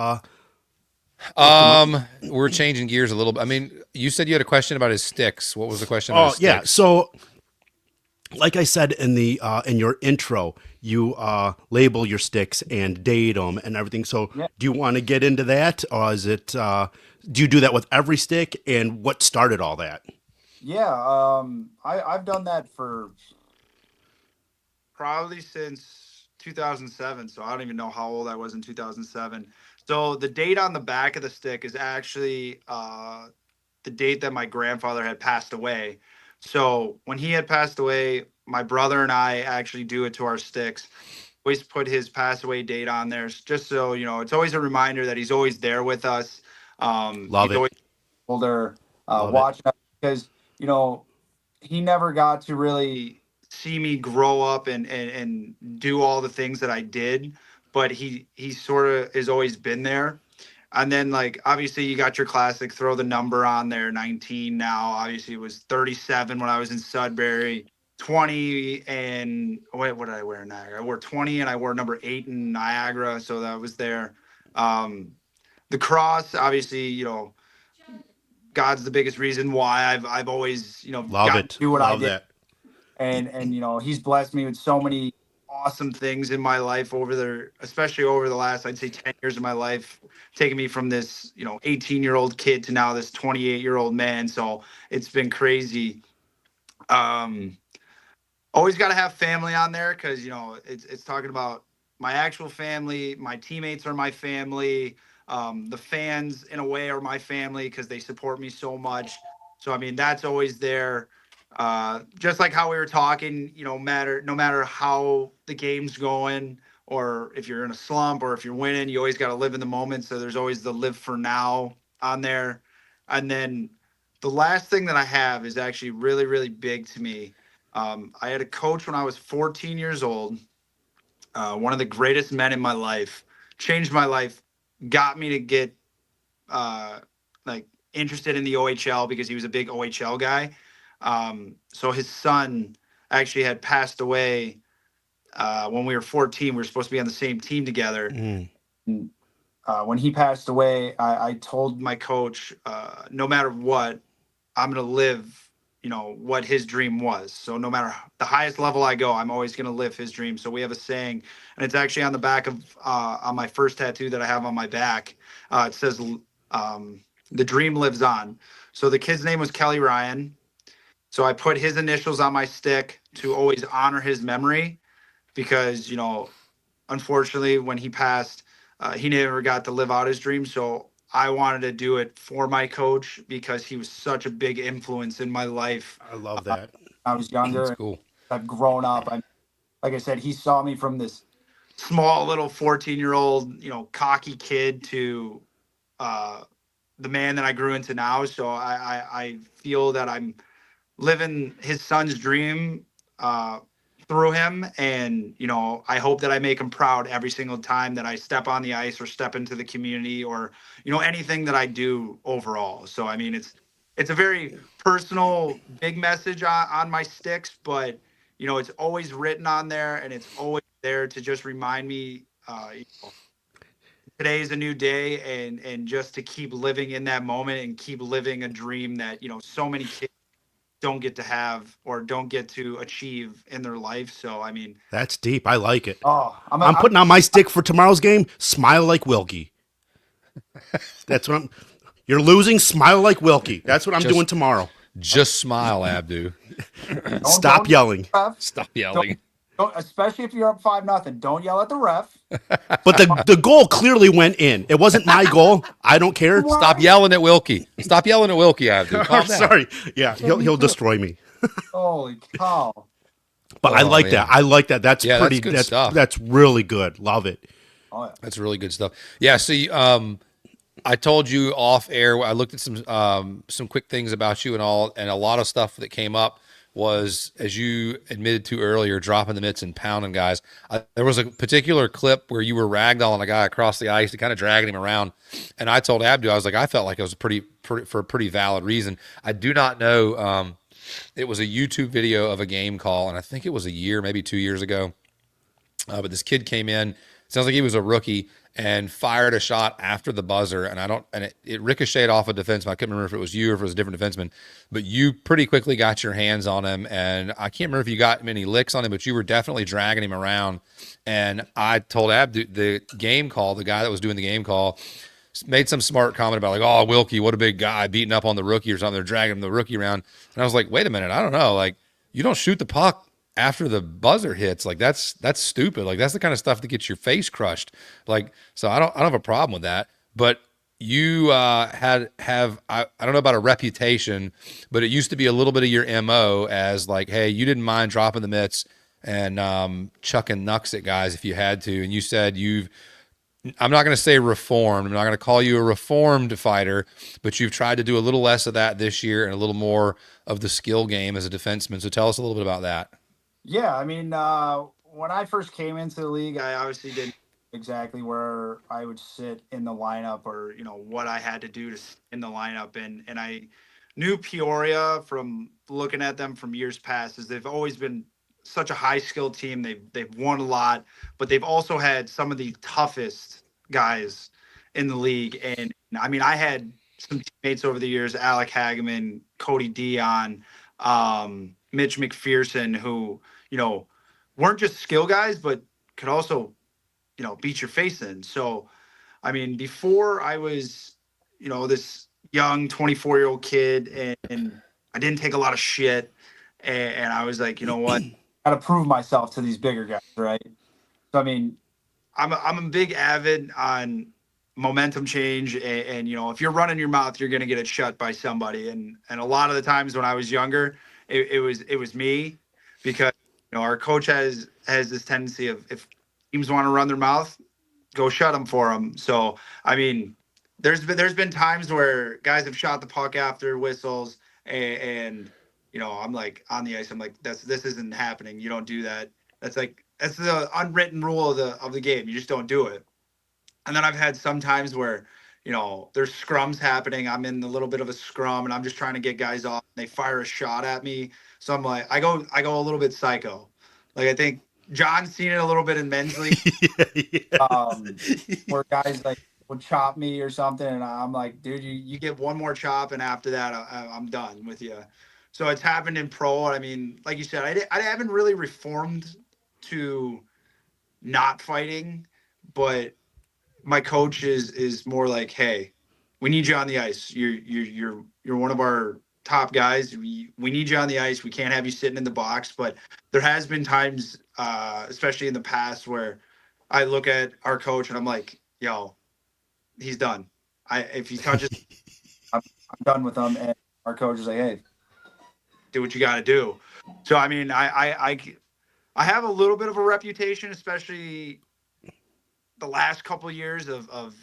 We're changing gears a little bit. I mean, you said you had a question about his sticks. What was the question Oh about his yeah. sticks? So like I said in your intro, you label your sticks and date them and everything. So Yeah. do you want to get into that, or is it? Do you do that with every stick? And what started all that? Yeah. I've done that for probably since 2007. So I don't even know how old I was in 2007. So the date on the back of the stick is actually the date that my grandfather had passed away. So when he had passed away, my brother and I actually do it to our sticks. Always put his pass away date on there, just so it's always a reminder that he's always there with us. Love He's it. always older, Love it. watching us because he never got to really see me grow up and do all the things that I did, but he sort of has always been there. And then like obviously you got your classic throw the number on there 19 now. Obviously it was 37 when I was in Sudbury, 20 and what did I wear in Niagara? I wore 20 and I wore number 8 in Niagara, so that was there. Um the cross obviously, God's the biggest reason why I've always, Love gotten to it. do what I Love did. that. And he's blessed me with so many awesome things in my life especially over the last I'd say 10 years of my life, taking me from this 18-year-old kid to now this 28-year-old man. So it's been crazy. Um, always got to have family on there because it's talking about my actual family. My teammates are my family. The fans, in a way, are my family because they support me so much. So I mean, that's always there. Just like how we were talking, no matter how the game's going, or if you're in a slump or if you're winning, you always got to live in the moment. So there's always the live for now on there. And then the last thing that I have is actually really, really big to me. I had a coach when I was 14 years old, one of the greatest men in my life, changed my life, got me to get uh, like interested in the OHL because he was a big OHL guy. So his son actually had passed away when we were 14. We were supposed to be on the same team together. Mm. And, when he passed away, I told my coach, no matter what, I'm going to live, what his dream was. So no matter the highest level I go, I'm always going to live his dream. So we have a saying, and it's actually on the back of, on my first tattoo that I have on my back. It says, the dream lives on. So the kid's name was Kelly Ryan. So I put his initials on my stick to always honor his memory because, unfortunately, when he passed, he never got to live out his dream. So I wanted to do it for my coach because he was such a big influence in my life. I love that. I was That's younger. cool. I've grown up. Like I said, he saw me from this small little 14-year-old, cocky kid to uh, the man that I grew into now. So I feel that I'm living his son's dream uh, through him. And, I hope that I make him proud every single time that I step on the ice or step into the community or, anything that I do overall. So, I mean, it's a very personal, big message on my sticks, but, it's always written on there and it's always there to just remind me, today is a new day and just to keep living in that moment and keep living a dream that, so many kids don't get to have or don't get to achieve in their life. So I mean, That's deep. I like it. oh, I'm putting on my stick for tomorrow's game. Smile like Wilkie. That's what I'm. You're losing. Smile like Wilkie. That's what I'm doing Just tomorrow. just smile, Abdu. Stop don't yelling. ref. Stop Don't, yelling. especially if you're up 5-0. Don't yell at the ref. But the goal clearly went in. It wasn't my goal. I don't care. Stop Why? yelling at Wilkie. Stop yelling at Wilkie, Abdu. Oh, Calm down. sorry. Yeah, Yeah, me he'll too. destroy me. Holy cow! But I Oh like that. man. I like that. That's Yeah, that's pretty. good stuff. That's really good. Love it. Oh yeah. That's really good stuff. Yeah. See, I told you off air. I looked at some quick things about you and all, and a lot of stuff that came up was, as you admitted to earlier, dropping the mitts and pounding guys. There was a particular clip where you were ragdolling a guy across the ice and kind of dragging him around, and I told Abdu, I was like, I felt like it was pretty for a pretty valid reason. I do not know. It was a YouTube video of a game call, and I think it was a year, maybe 2 years ago. But this kid came in, sounds like he was a rookie, and fired a shot after the buzzer. And it ricocheted off a defenseman. I couldn't remember if it was you or if it was a different defenseman, but you pretty quickly got your hands on him. And I can't remember if you got many licks on him, but you were definitely dragging him around. And I told Abdu, the game call, the guy that was doing the game call, made some smart comment about like, oh, Wilkie, what a big guy, beating up on the rookie or something. They're dragging the rookie around. And I was like, wait a minute, I don't know. Like, you don't shoot the puck after the buzzer hits. Like that's stupid. Like that's the kind of stuff that gets your face crushed. Like, so I don't have a problem with that. But you I don't know about a reputation, but it used to be a little bit of your MO as like, hey, you didn't mind dropping the mitts and chucking knucks at guys if you had to. And you said I'm not going to say reformed. I'm not going to call you a reformed fighter, but you've tried to do a little less of that this year and a little more of the skill game as a defenseman. So tell us a little bit about that. Yeah, I mean, when I first came into the league, I obviously didn't know exactly where I would sit in the lineup or what I had to do to sit in the lineup, and I knew Peoria from looking at them from years past, as they've always been such a high skilled team. They've won a lot, but they've also had some of the toughest guys in the league, and I mean, I had some teammates over the years: Alec Hageman, Cody Dion, Mitch McPherson, who weren't just skill guys, but could also, beat your face in. So, I mean, before I was, this young 24-year-old kid and I didn't take a lot of shit. and I was like, you know what, got to prove myself to these bigger guys, right? So I mean, I'm a big avid on momentum change, and you know, if you're running your mouth, you're gonna get it shut by somebody, and a lot of the times when I was younger, it was me, because you know our coach has this tendency of, if teams want to run their mouth, go shut them for them. So I mean, there's been times where guys have shot the puck after whistles, and you know, I'm like on the ice, I'm like, this isn't happening. You don't do that. That's the unwritten rule of the game. You just don't do it. And then I've had some times where, you know, there's scrums happening. I'm in a little bit of a scrum and I'm just trying to get guys off. And they fire a shot at me. So I'm like, I go a little bit psycho. Like I think John's seen it a little bit in men's league, where guys like would chop me or something, and I'm like, dude, you get one more chop, and after that, I'm done with you. So it's happened in pro. I mean, like you said, I haven't really reformed to not fighting, but my coach is more like, hey, we need you on the ice. You're one of our top guys. We need you on the ice. We can't have you sitting in the box. But there has been times, especially in the past, where I look at our coach and I'm like, yo, he's done. If he touches, I'm done with him. And our coach is like, hey, do what you got to do. So I mean, I have a little bit of a reputation, especially the last couple of years of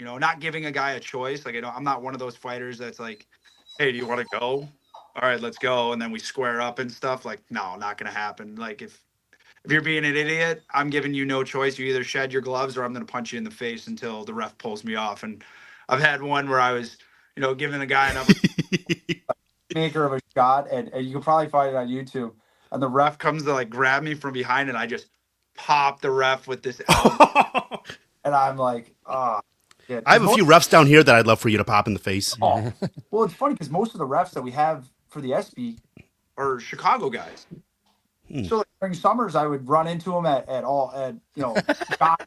you know, not giving a guy a choice. Like, I'm not one of those fighters that's like, hey, do you want to go? All right, let's go, and then we square up and stuff. Like, no, not gonna happen. Like, if you're being an idiot, I'm giving you no choice. You either shed your gloves or I'm gonna punch you in the face until the ref pulls me off. And I've had one where I was, you know, giving a guy an upper maker of a shot, and you can probably find it on YouTube. And the ref comes to like grab me from behind, and I just pop the ref with this elbow. And I'm like, ah, yeah. I have a few refs down here that I'd love for you to pop in the face. Oh, well, it's funny because most of the refs that we have for the SB are Chicago guys. So like, during summers, I would run into them at all at, you know, shot,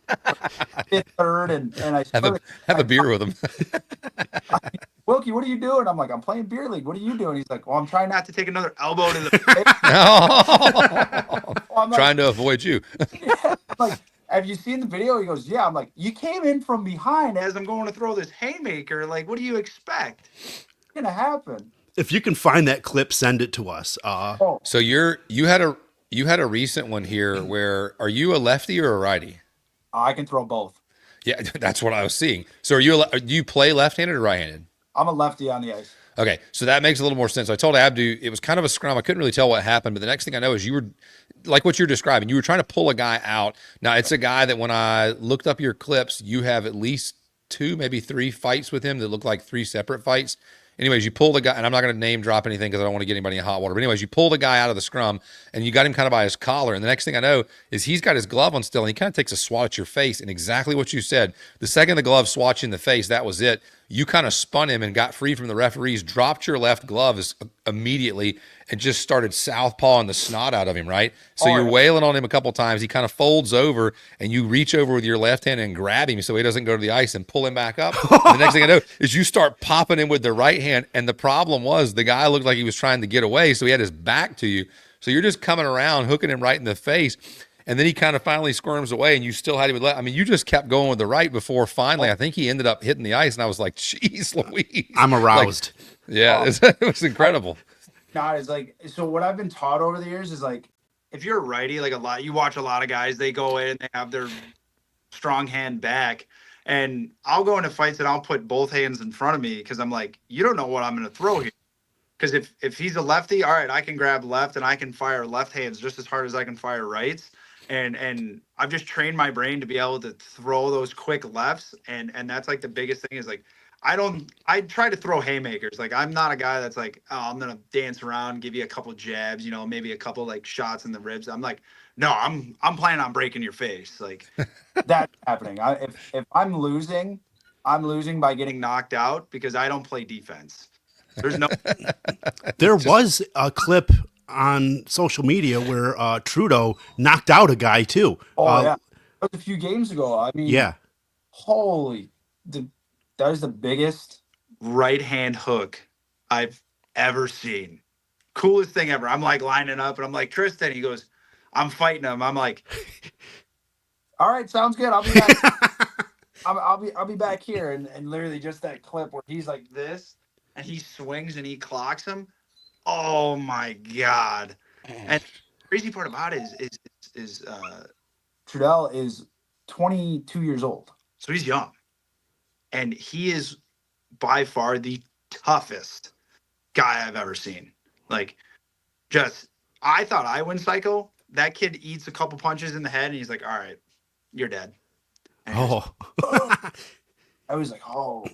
fifth, third, and I Have a swear, have a beer with them. Wilkie, what are you doing? I'm like, I'm playing beer league. What are you doing? He's like, well, I'm trying not to take another elbow to the face. I'm like, Trying to avoid you. yeah. I'm like, have you seen the video? He goes, yeah. I'm like, you came in from behind as I'm going to throw this haymaker. Like, what do you expect? What's gonna happen? If you can find that clip, send it to us. Oh, So you had a recent one here where, are you a lefty or a righty? I can throw both. Yeah, that's what I was seeing. So do you play left-handed or right-handed? I'm a lefty on the ice. Okay, so that makes a little more sense. I told Abdu it was kind of a scrum. I couldn't really tell what happened, but the next thing I know is you were like what you're describing. You were trying to pull a guy out. Now it's a guy that when I looked up your clips, you have at least two, maybe three fights with him that look like three separate fights. Anyways, you pull the guy, and I'm not going to name drop anything because I don't want to get anybody in hot water. But anyways, you pull the guy out of the scrum, and you got him kind of by his collar. And the next thing I know is he's got his glove on still, and he kind of takes a swat at your face. And exactly what you said, the second the glove swats you in the face, that was it. You kind of spun him and got free from the referees, dropped your left glove immediately, and just started southpawing the snot out of him, right? So you're wailing on him a couple times. He kind of folds over, and you reach over with your left hand and grab him so he doesn't go to the ice and pull him back up. And the next thing I know is you start popping him with the right hand. And the problem was the guy looked like he was trying to get away, so he had his back to you. So you're just coming around, hooking him right in the face. And then he kind of finally squirms away, and you still had him with left. I mean, you just kept going with the right before finally, I think he ended up hitting the ice, and I was like, "Jeez, Louise!" I'm aroused. Like, yeah, it was incredible. God, it's like, so what I've been taught over the years is like, if you're a righty, like you watch a lot of guys, they go in and they have their strong hand back, and I'll go into fights and I'll put both hands in front of me because I'm like, you don't know what I'm going to throw here. Because if he's a lefty, all right, I can grab left and I can fire left hands just as hard as I can fire rights. And I've just trained my brain to be able to throw those quick lefts, and that's like the biggest thing is like I try to throw haymakers. Like I'm not a guy that's like, oh, I'm gonna dance around, give you a couple jabs, you know, maybe a couple like shots in the ribs. I'm like, no, I'm planning on breaking your face. Like that's happening. If I'm losing by getting knocked out because I don't play defense. There's no There was a clip on social media where Trudeau knocked out a guy too. Oh yeah, that was a few games ago. I mean, Yeah. holy, that is the biggest right hand hook I've ever seen. Coolest thing ever. I'm like lining up and I'm like, Tristan, he goes, I'm fighting him. I'm like, all right, sounds good. I'll be back. I'll be back here. And literally just that clip where he's like this and he swings and he clocks him. Oh my God. And the crazy part about it is Trudell is 22 years old. So he's young. And he is by far the toughest guy I've ever seen. Like, just, I thought I went psycho. That kid eats a couple punches in the head and he's like, all right, you're dead. And just, Oh. I was like, holy,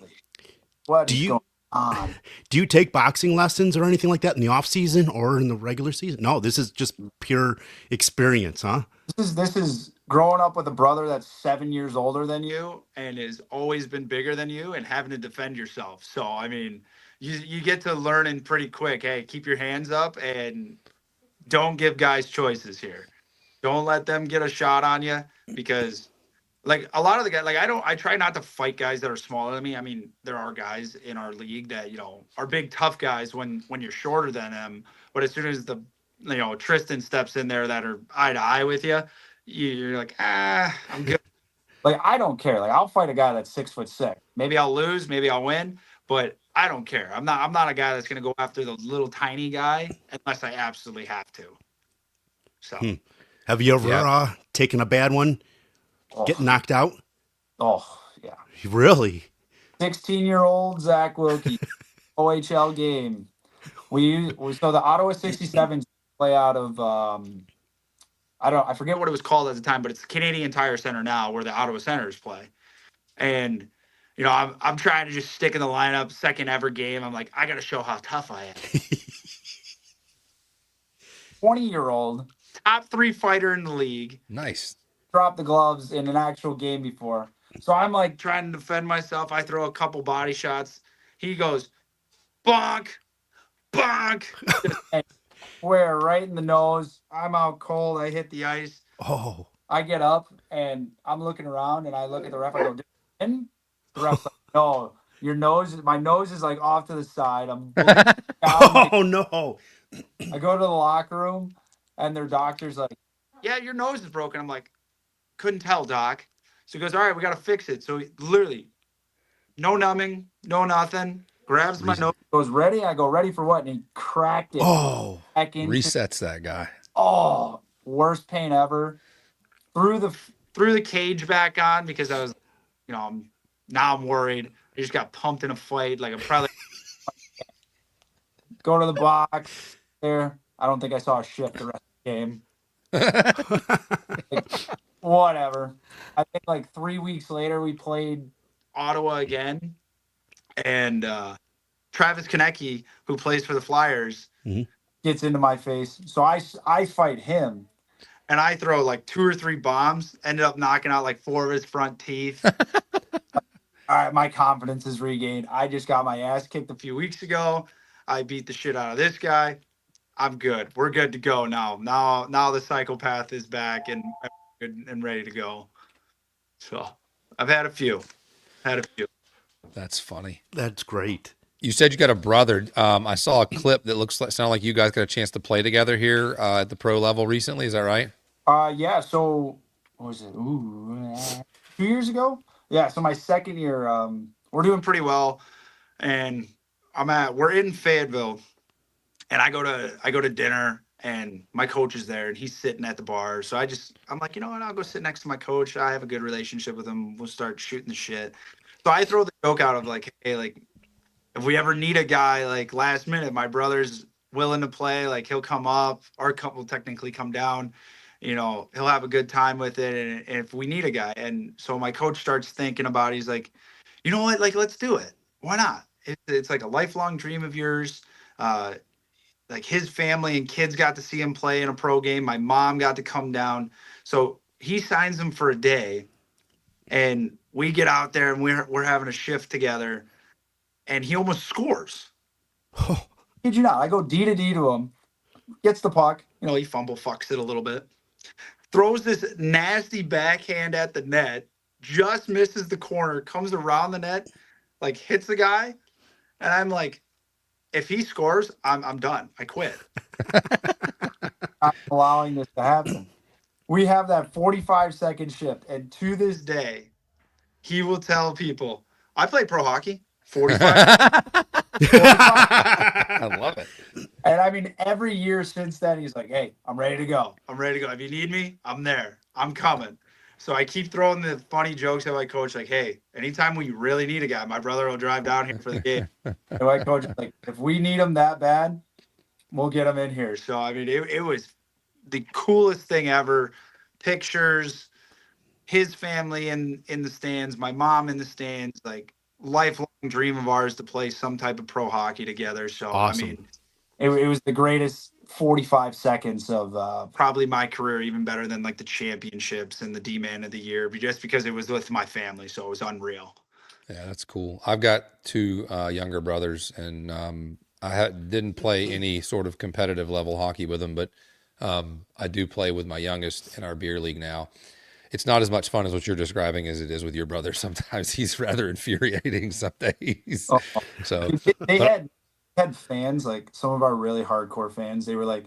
what Do is going you on? do you take boxing lessons or anything like that in the off season or in the regular season? No, this is just pure experience, huh? This is growing up with a brother that's 7 years older than you and has always been bigger than you and having to defend yourself. So I mean, you get to learning pretty quick. Hey, keep your hands up and don't give guys choices here. Don't let them get a shot on you because like a lot of the guys, like I try not to fight guys that are smaller than me. I mean, there are guys in our league that, are big tough guys when you're shorter than them. But as soon as Tristan steps in there that are eye to eye with you, you're like, I'm good. Like I don't care. Like I'll fight a guy that's 6'6". Maybe I'll lose, maybe I'll win, but I don't care. I'm not a guy that's gonna go after the little tiny guy unless I absolutely have to. So Have you Yeah. ever taken a bad one, get oh, knocked out? oh yeah. Really? 16-year-old Zach Wilkie, OHL game. So the Ottawa 67s play out of I forget what it was called at the time, but it's the Canadian Tire Center now where the Ottawa Senators play. And I'm trying to just stick in the lineup, second ever game. I'm like, I got to show how tough I am. 20-year-old, top 3 fighter in the league, Nice. dropped the gloves in an actual game before. So I'm like trying to defend myself. I throw a couple body shots. He goes, bonk, bonk. Just square right in the nose. I'm out cold. I hit the ice. Oh. I get up and I'm looking around and I look at the ref. I go, "Did I win?" The ref's like, no, my nose is like off to the side. I'm bleeding down my. Oh no. I go to the locker room and their doctor's like, yeah, your nose is broken. I'm like, couldn't tell, doc. So he goes, all right, we got to fix it. So he literally, no numbing, no nothing. Grabs my nose, goes, ready? I go, ready for what? And he cracked it Oh. back into. Resets that guy. Oh, worst pain ever. Threw the cage back on because I was, now I'm worried. I just got pumped in a fight. Like I'm probably go to the box there. I don't think I saw a shift the rest of the game. Like, whatever. I think like 3 weeks later we played Ottawa again, and Travis Konecki, who plays for the Flyers, Mhm. gets into my face. So I fight him, and I throw like 2 or 3 bombs. Ended up knocking out like 4 of his front teeth. All right, my confidence is regained. I just got my ass kicked a few weeks ago. I beat the shit out of this guy. I'm good. We're good to go now. Now the psychopath is back and good and ready to go. So I've had a few. That's funny. That's great. You said you got a brother. I saw a clip that sounded like you guys got a chance to play together here at the pro level recently. Is that right? Yeah. So what was it? 2 years ago. Yeah. So my second year, we're doing pretty well, and we're in Fayetteville, and I go to dinner, and my coach is there, and he's sitting at the bar. So I'm like, you know what? I'll go sit next to my coach. I have a good relationship with him. We'll start shooting the shit. So I throw the joke out of like, hey, like if we ever need a guy like last minute, my brother's willing to play. Like he'll come up. Our couple will technically come down. He'll have a good time with it. And if we need a guy, and so my coach starts thinking about it, he's like, you know what? Like let's do it. Why not? It's like a lifelong dream of yours. Like his family and kids got to see him play in a pro game. My mom got to come down. So he signs him for a day, and we get out there and we're having a shift together, and he almost scores. Oh. Kid you not, I go D to D to him, gets the puck. He fumble fucks it a little bit, throws this nasty backhand at the net, just misses the corner, comes around the net, like hits the guy, and I'm like, if he scores, I'm done. I quit. Not allowing this to happen. We have that 45-second shift, and to this day, he will tell people, "I played pro hockey, 45, 45." I love it. And I mean, every year since then, he's like, "Hey, I'm ready to go. I'm ready to go. If you need me, I'm there. I'm coming." So I keep throwing the funny jokes at my coach, like, "Hey, anytime we really need a guy, my brother will drive down here for the game." And my coach is like, "If we need him that bad, we'll get him in here." So I mean, it was the coolest thing ever. Pictures, his family in the stands, my mom in the stands, like lifelong dream of ours to play some type of pro hockey together. So Awesome. I mean, it was the greatest 45 seconds of probably my career, even better than like the championships and the D-Man of the year, just because it was with my family. So it was unreal. Yeah, that's cool. I've got two younger brothers, and didn't play any sort of competitive level hockey with them, but I do play with my youngest in our beer league now. It's not as much fun as what you're describing as it is with your brother. Sometimes he's rather infuriating some days. Oh, So they but- had fans, like some of our really hardcore fans. They were like,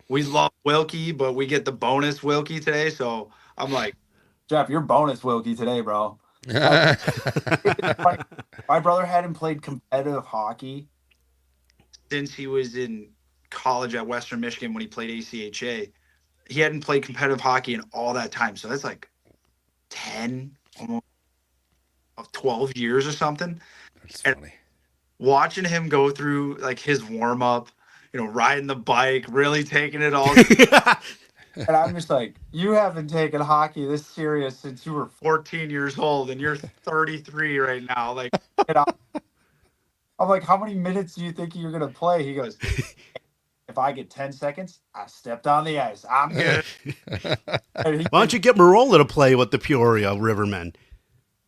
"We love Wilkie, but we get the bonus Wilkie today." So I'm like, "Jeff, you're bonus Wilkie today, bro." My brother hadn't played competitive hockey since he was in college at Western Michigan when he played ACHA. He hadn't played competitive hockey in all that time. So that's like 10, almost 12 years or something. That's And funny. watching him go through like his warm up, riding the bike, really taking it all. And I'm just like, you haven't taken hockey this serious since you were 14 years old, and you're 33 right now. Like, I'm like, how many minutes do you think you're gonna play? He goes, if I get 10 seconds, I stepped on the ice. I'm good. Why don't you get Merola to play with the Peoria Rivermen?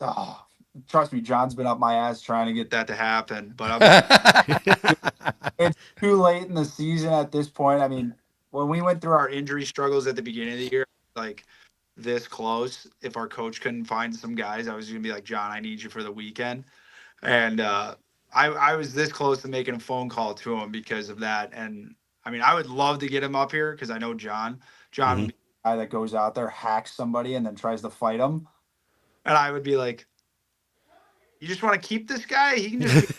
Oh, trust me, John's been up my ass trying to get that to happen, but it's too late in the season at this point. I mean, when we went through our injury struggles at the beginning of the year, like this close, if our coach couldn't find some guys, I was gonna be like, "John, I need you for the weekend." And I was this close to making a phone call to him because of that. And I mean, I would love to get him up here because I know John. John would be the guy that goes out there, hacks somebody, and then tries to fight him. And I would be like, "You just want to keep this guy? He can just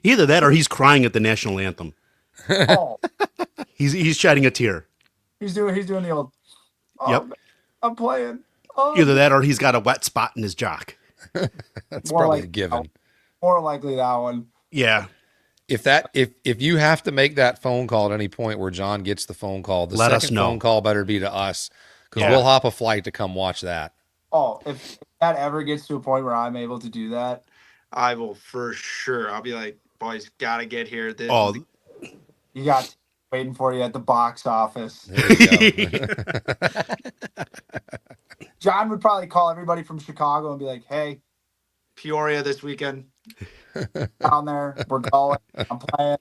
Either that or he's crying at the national anthem. oh, He's shedding a tear. he's doing the old. Oh, Yep. man, I'm playing. Oh, Either that or he's got a wet spot in his jock. That's more probably like a given. more likely that one. Yeah. If you have to make that phone call at any point where John gets the phone call, the Let us second know. phone call better be to us, because Yeah. we'll hop a flight to come watch that. Oh, if that ever gets to a point where I'm able to do that, I will for sure. I'll be like, "Boys, gotta get here." Oh, You got waiting for you at the box office. There you go. John would probably call everybody from Chicago and be like, "Hey, Peoria this weekend. Down there, we're going. I'm playing.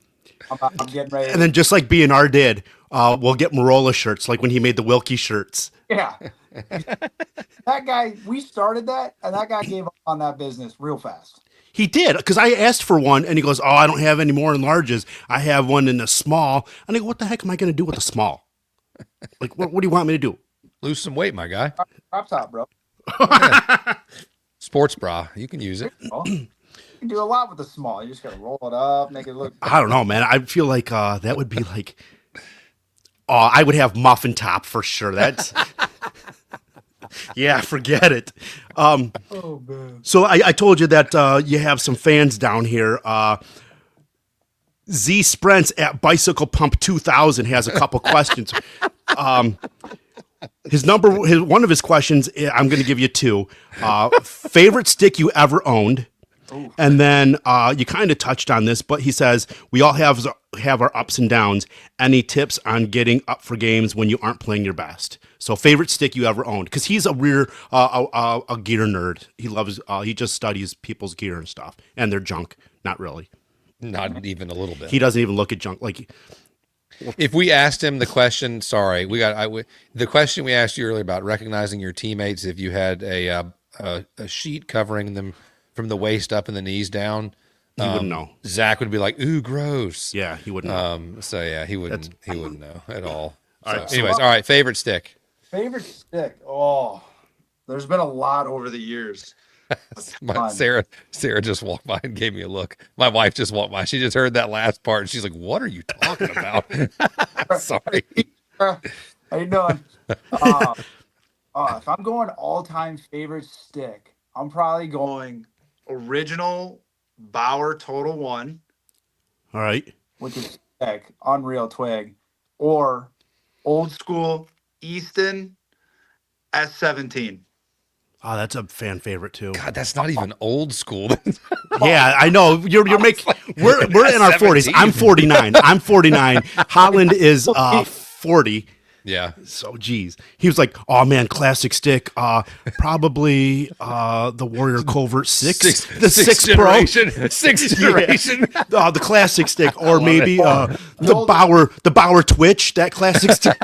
I'm getting ready." and then just like B&R did, we'll get Merola shirts, like when he made the Wilkie shirts. Yeah, that guy. We started that, and that guy gave up on that business real fast. He did, because I asked for one, and he goes, "Oh, I don't have any more in larges. I have one in a small." And I go, "What the heck am I going to do with a small? Like, what do you want me to do?" Lose some weight, my guy. Crop top, bro. Sports bra, you can use it. Oh, you can do a lot with the small. You just gotta roll it up, make it look. I don't know, man. I feel like that would be like, I would have muffin top for sure. That's, yeah, forget it. Oh man. So I told you that you have some fans down here. Z Sprents at Bicycle Pump 2000 has a couple questions. One of his questions, I'm going to give you two. Favorite stick you ever owned? Ooh. And then you kind of touched on this, but he says, we all have our ups and downs. Any tips on getting up for games when you aren't playing your best? So favorite stick you ever owned? Because he's a gear nerd. He loves, he just studies people's gear and stuff and their junk. Not really. Not even a little bit. He doesn't even look at junk. Like, If we asked him the question, sorry, the question we asked you earlier about recognizing your teammates, if you had a sheet covering them from the waist up and the knees down, He wouldn't know. Zach would be like, "Ooh, gross." Yeah, he wouldn't know. So yeah, he wouldn't know at all. All So, right, anyways, all right, favorite stick. Favorite stick? Oh, there's been a lot over the years. Ton. Sarah just walked by and gave me a look. My wife just walked by. She just heard that last part and she's like, "What are you talking about?" Sorry. How you doing? If I'm going all-time favorite stick, I'm probably going original Bauer Total One, All right. which is sick, unreal twig, or old school Easton S17. Oh, that's a fan favorite too. God, that's not even old school. Yeah, I know. You're making. We're in our 40s. 17. I'm 49. I'm 49. Holland is 40. Yeah. So, geez, he was like, "Oh man, classic stick. Probably the Warrior Covert six, the six Pro, Sixth generation. the classic stick, or love maybe it. the Bauer Twitch, that classic stick."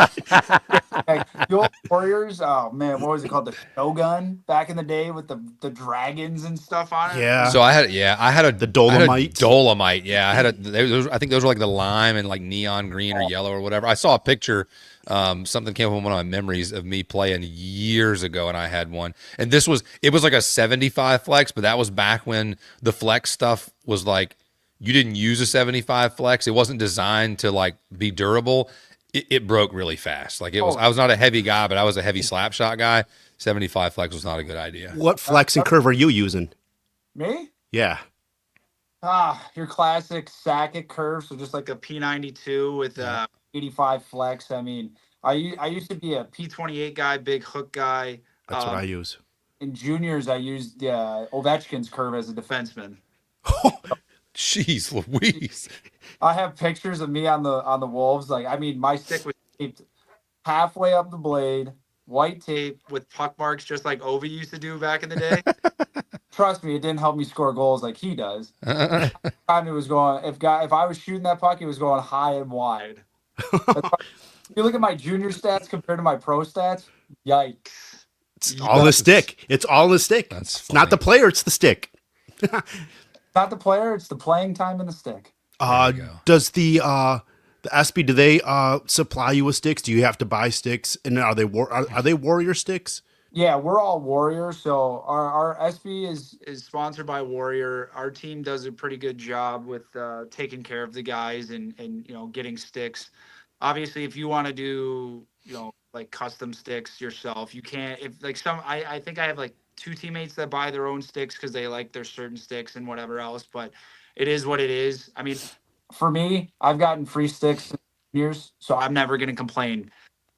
Like, the old Warriors, oh man, what was it called? The Shogun back in the day with the dragons and stuff on it. Yeah. So I had The Dolomite. Dolomite. Yeah, I had I think those were like the lime and like neon green or yellow or whatever. I saw a picture. Something came up in one of my memories of me playing years ago, and I had one. And it was like a 75 flex, but that was back when the flex stuff was like you didn't use a 75 flex. It wasn't designed to like be durable. It broke really fast. Like I was not a heavy guy, but I was a heavy slap shot guy. 75 flex was not a good idea. What flex and curve are you using? Me? Yeah. Your classic Sakic curve, so just like a P92 with 85 flex. I mean, I used to be a P28 guy, big hook guy. That's what I use. In juniors, I used Ovechkin's curve as a defenseman. Jeez Louise. I have pictures of me on the Wolves. Like, I mean, my stick was taped halfway up the blade, white tape with puck marks, just like Ovi used to do back in the day. Trust me, it didn't help me score goals like he does. Time it was going. If I was shooting that puck, it was going high and wide. If you look at my junior stats compared to my pro stats, yikes! It's all the stick. It's all the stick. It's not the player. It's the stick. Not the player. It's the playing time in the stick. Does the SB, do they supply you with sticks? Do you have to buy sticks? And are they Warrior sticks? Yeah, we're all Warrior. So our SB is sponsored by Warrior. Our team does a pretty good job with taking care of the guys and getting sticks. Obviously, if you want to do like custom sticks yourself, you can't. If like I think I have like 2 teammates that buy their own sticks because they like their certain sticks and whatever else. But it is what it is. I mean, for me, I've gotten free sticks in years, so I'm never going to complain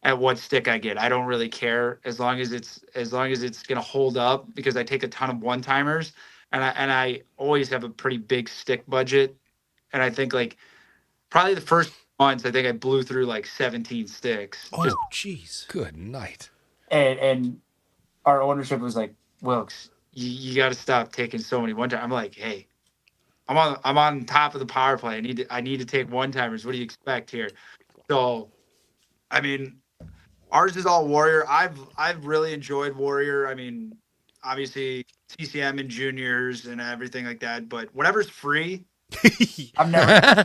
at what stick I get. I don't really care as long as it's going to hold up, because I take a ton of one-timers and I always have a pretty big stick budget. And I think like probably the first months, I think I blew through like 17 sticks. Oh, jeez. Good night. And our ownership was like, Wilkes, you got to stop taking so many one-timers. I'm like, hey, I'm on top of the power play. I need to take one-timers. What do you expect here? So, I mean, ours is all Warrior. I've really enjoyed Warrior. I mean, obviously TCM and juniors and everything like that, but whatever's free, I'm never.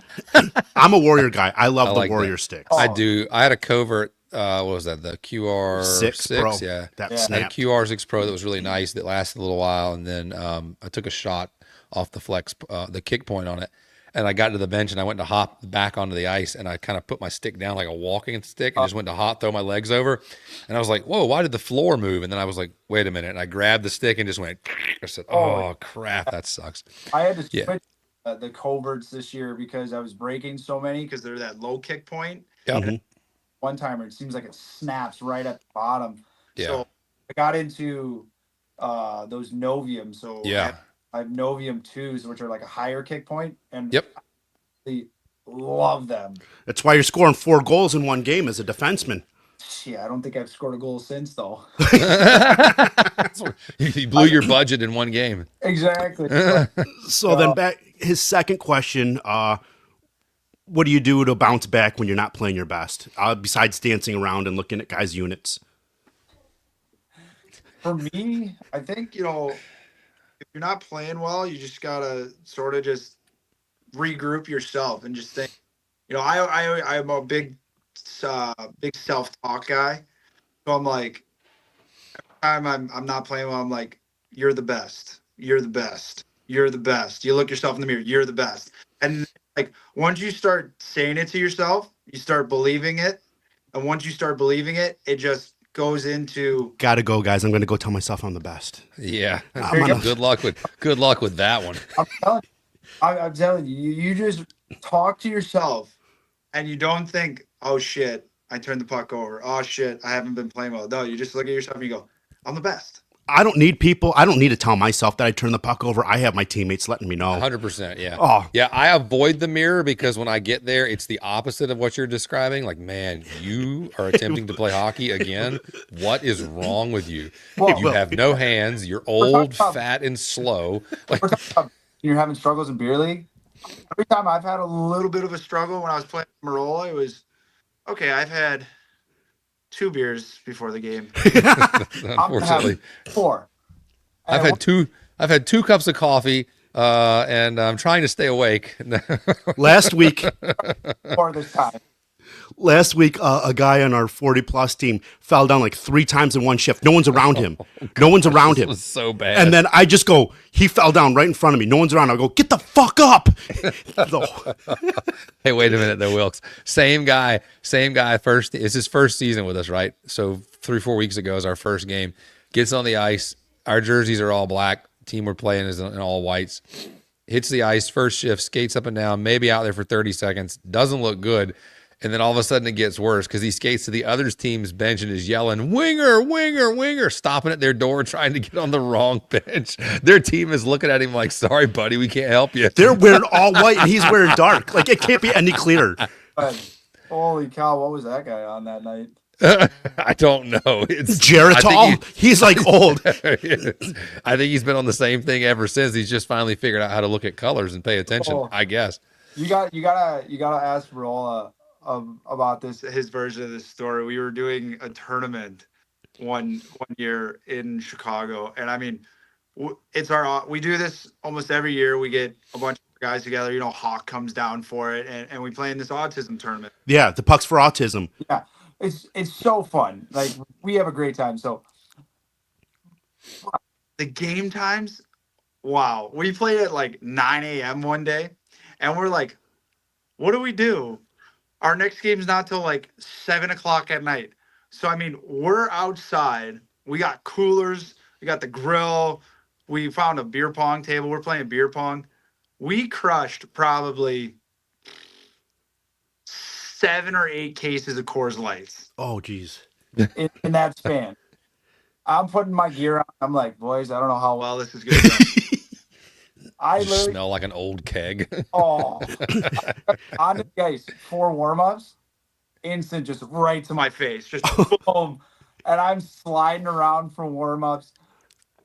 I'm a Warrior guy. I love the like Warrior that. sticks. I do. I had a covert. What was that? The QR6 Pro. Yeah, That I had a snapped. QR6 Pro that was really nice. That lasted a little while, and then I took a shot off the flex, the kick point on it, and I got to the bench and I went to hop back onto the ice, and I kind of put my stick down like a walking stick and just went to hop, throw my legs over, and I was like, "Whoa, why did the floor move?" And then I was like, "Wait a minute!" And I grabbed the stick and just went. I said, "Oh crap, that sucks." I had to switch the coverts this year because I was breaking so many because they're that low kick point. Yep. Mhm. One timer, it seems like it snaps right at the bottom. Yeah. So I got into those Novium. So Yeah. I have Novium 2s, which are like a higher kick point, and Yep. I love them. That's why you're scoring 4 goals in one game as a defenseman. Yeah, I don't think I've scored a goal since though. You blew your budget in one game. Exactly. So then back his second question, what do you do to bounce back when you're not playing your best? Besides dancing around and looking at guys' units. For me, I think, if you're not playing well, you just gotta sort of just regroup yourself and just think, I'm a big self-talk guy. So I'm like, I'm not playing well, I'm like, you're the best. You're the best. You're the best. You look yourself in the mirror, you're the best. And like once you start saying it to yourself, you start believing it. And once you start believing it, it just goes into Gotta go, guys. I'm gonna go tell myself I'm the best. Yeah. I'm on a- Good luck with that one. I'm telling you, you just talk to yourself and you don't think, oh shit, I turned the puck over. Oh shit, I haven't been playing well. No, you just look at yourself and you go, I'm the best. I don't need to tell myself that I turned the puck over. I have my teammates letting me know. 100%. Yeah. Oh. Yeah. I avoid the mirror because when I get there, it's the opposite of what you're describing. Like, man, you are attempting to play hockey again. What is wrong with you? Well, You have no hands. You're old, fat, and slow. Like, we're talking about you're having struggles in beer league. Every time I've had a little bit of a struggle when I was playing Merola, it was okay. I've had 2 beers before the game. I'm gonna have unfortunately, 4. I've had two cups of coffee, and I'm trying to stay awake. Last week, For this time. a guy on our 40-plus team fell down like 3 times in one shift. No one's around him. No one's around This him. was so bad. And then I just go, he fell down right in front of me. No one's around. I go, get the fuck up. Hey, wait a minute though, Wilkes. Same guy. First, it's his first season with us, right? So 3-4 weeks ago is our first game. Gets on the ice. Our jerseys are all black. Team we're playing is in all whites. Hits the ice, first shift, skates up and down, maybe out there for 30 seconds. Doesn't look good. And then all of a sudden it gets worse because he skates to the other team's bench and is yelling, winger, winger, winger, stopping at their door, trying to get on the wrong bench. Their team is looking at him like, sorry, buddy, we can't help you. They're wearing all white and he's wearing dark. Like, it can't be any clearer. But holy cow, what was that guy on that night? I don't know. It's Geritol. He's like old. I think he's been on the same thing ever since. He's just finally figured out how to look at colors and pay attention, Oh. I guess. You gotta ask Merola about his version of this story. We were doing a tournament one year in Chicago, and I mean, we do this almost every year. We get a bunch of guys together. You know, Hawk comes down for it, and we play in this autism tournament. Yeah, the puck's for autism. Yeah, it's so fun. Like we have a great time. So the game times, wow. We played at like 9 a.m. one day, and we're like, what do we do? Our next game's not till like 7 o'clock at night. So I mean, we're outside. We got coolers. We got the grill. We found a beer pong table. We're playing beer pong. We crushed probably 7 or 8 cases of Coors Lights Oh, geez. in that span. I'm putting my gear on. I'm like, boys, I don't know how well this is going to go. I You literally, smell like an old keg. on the ice, 4 warm-ups, instant just right to my face, just boom. And I'm sliding around for warm-ups,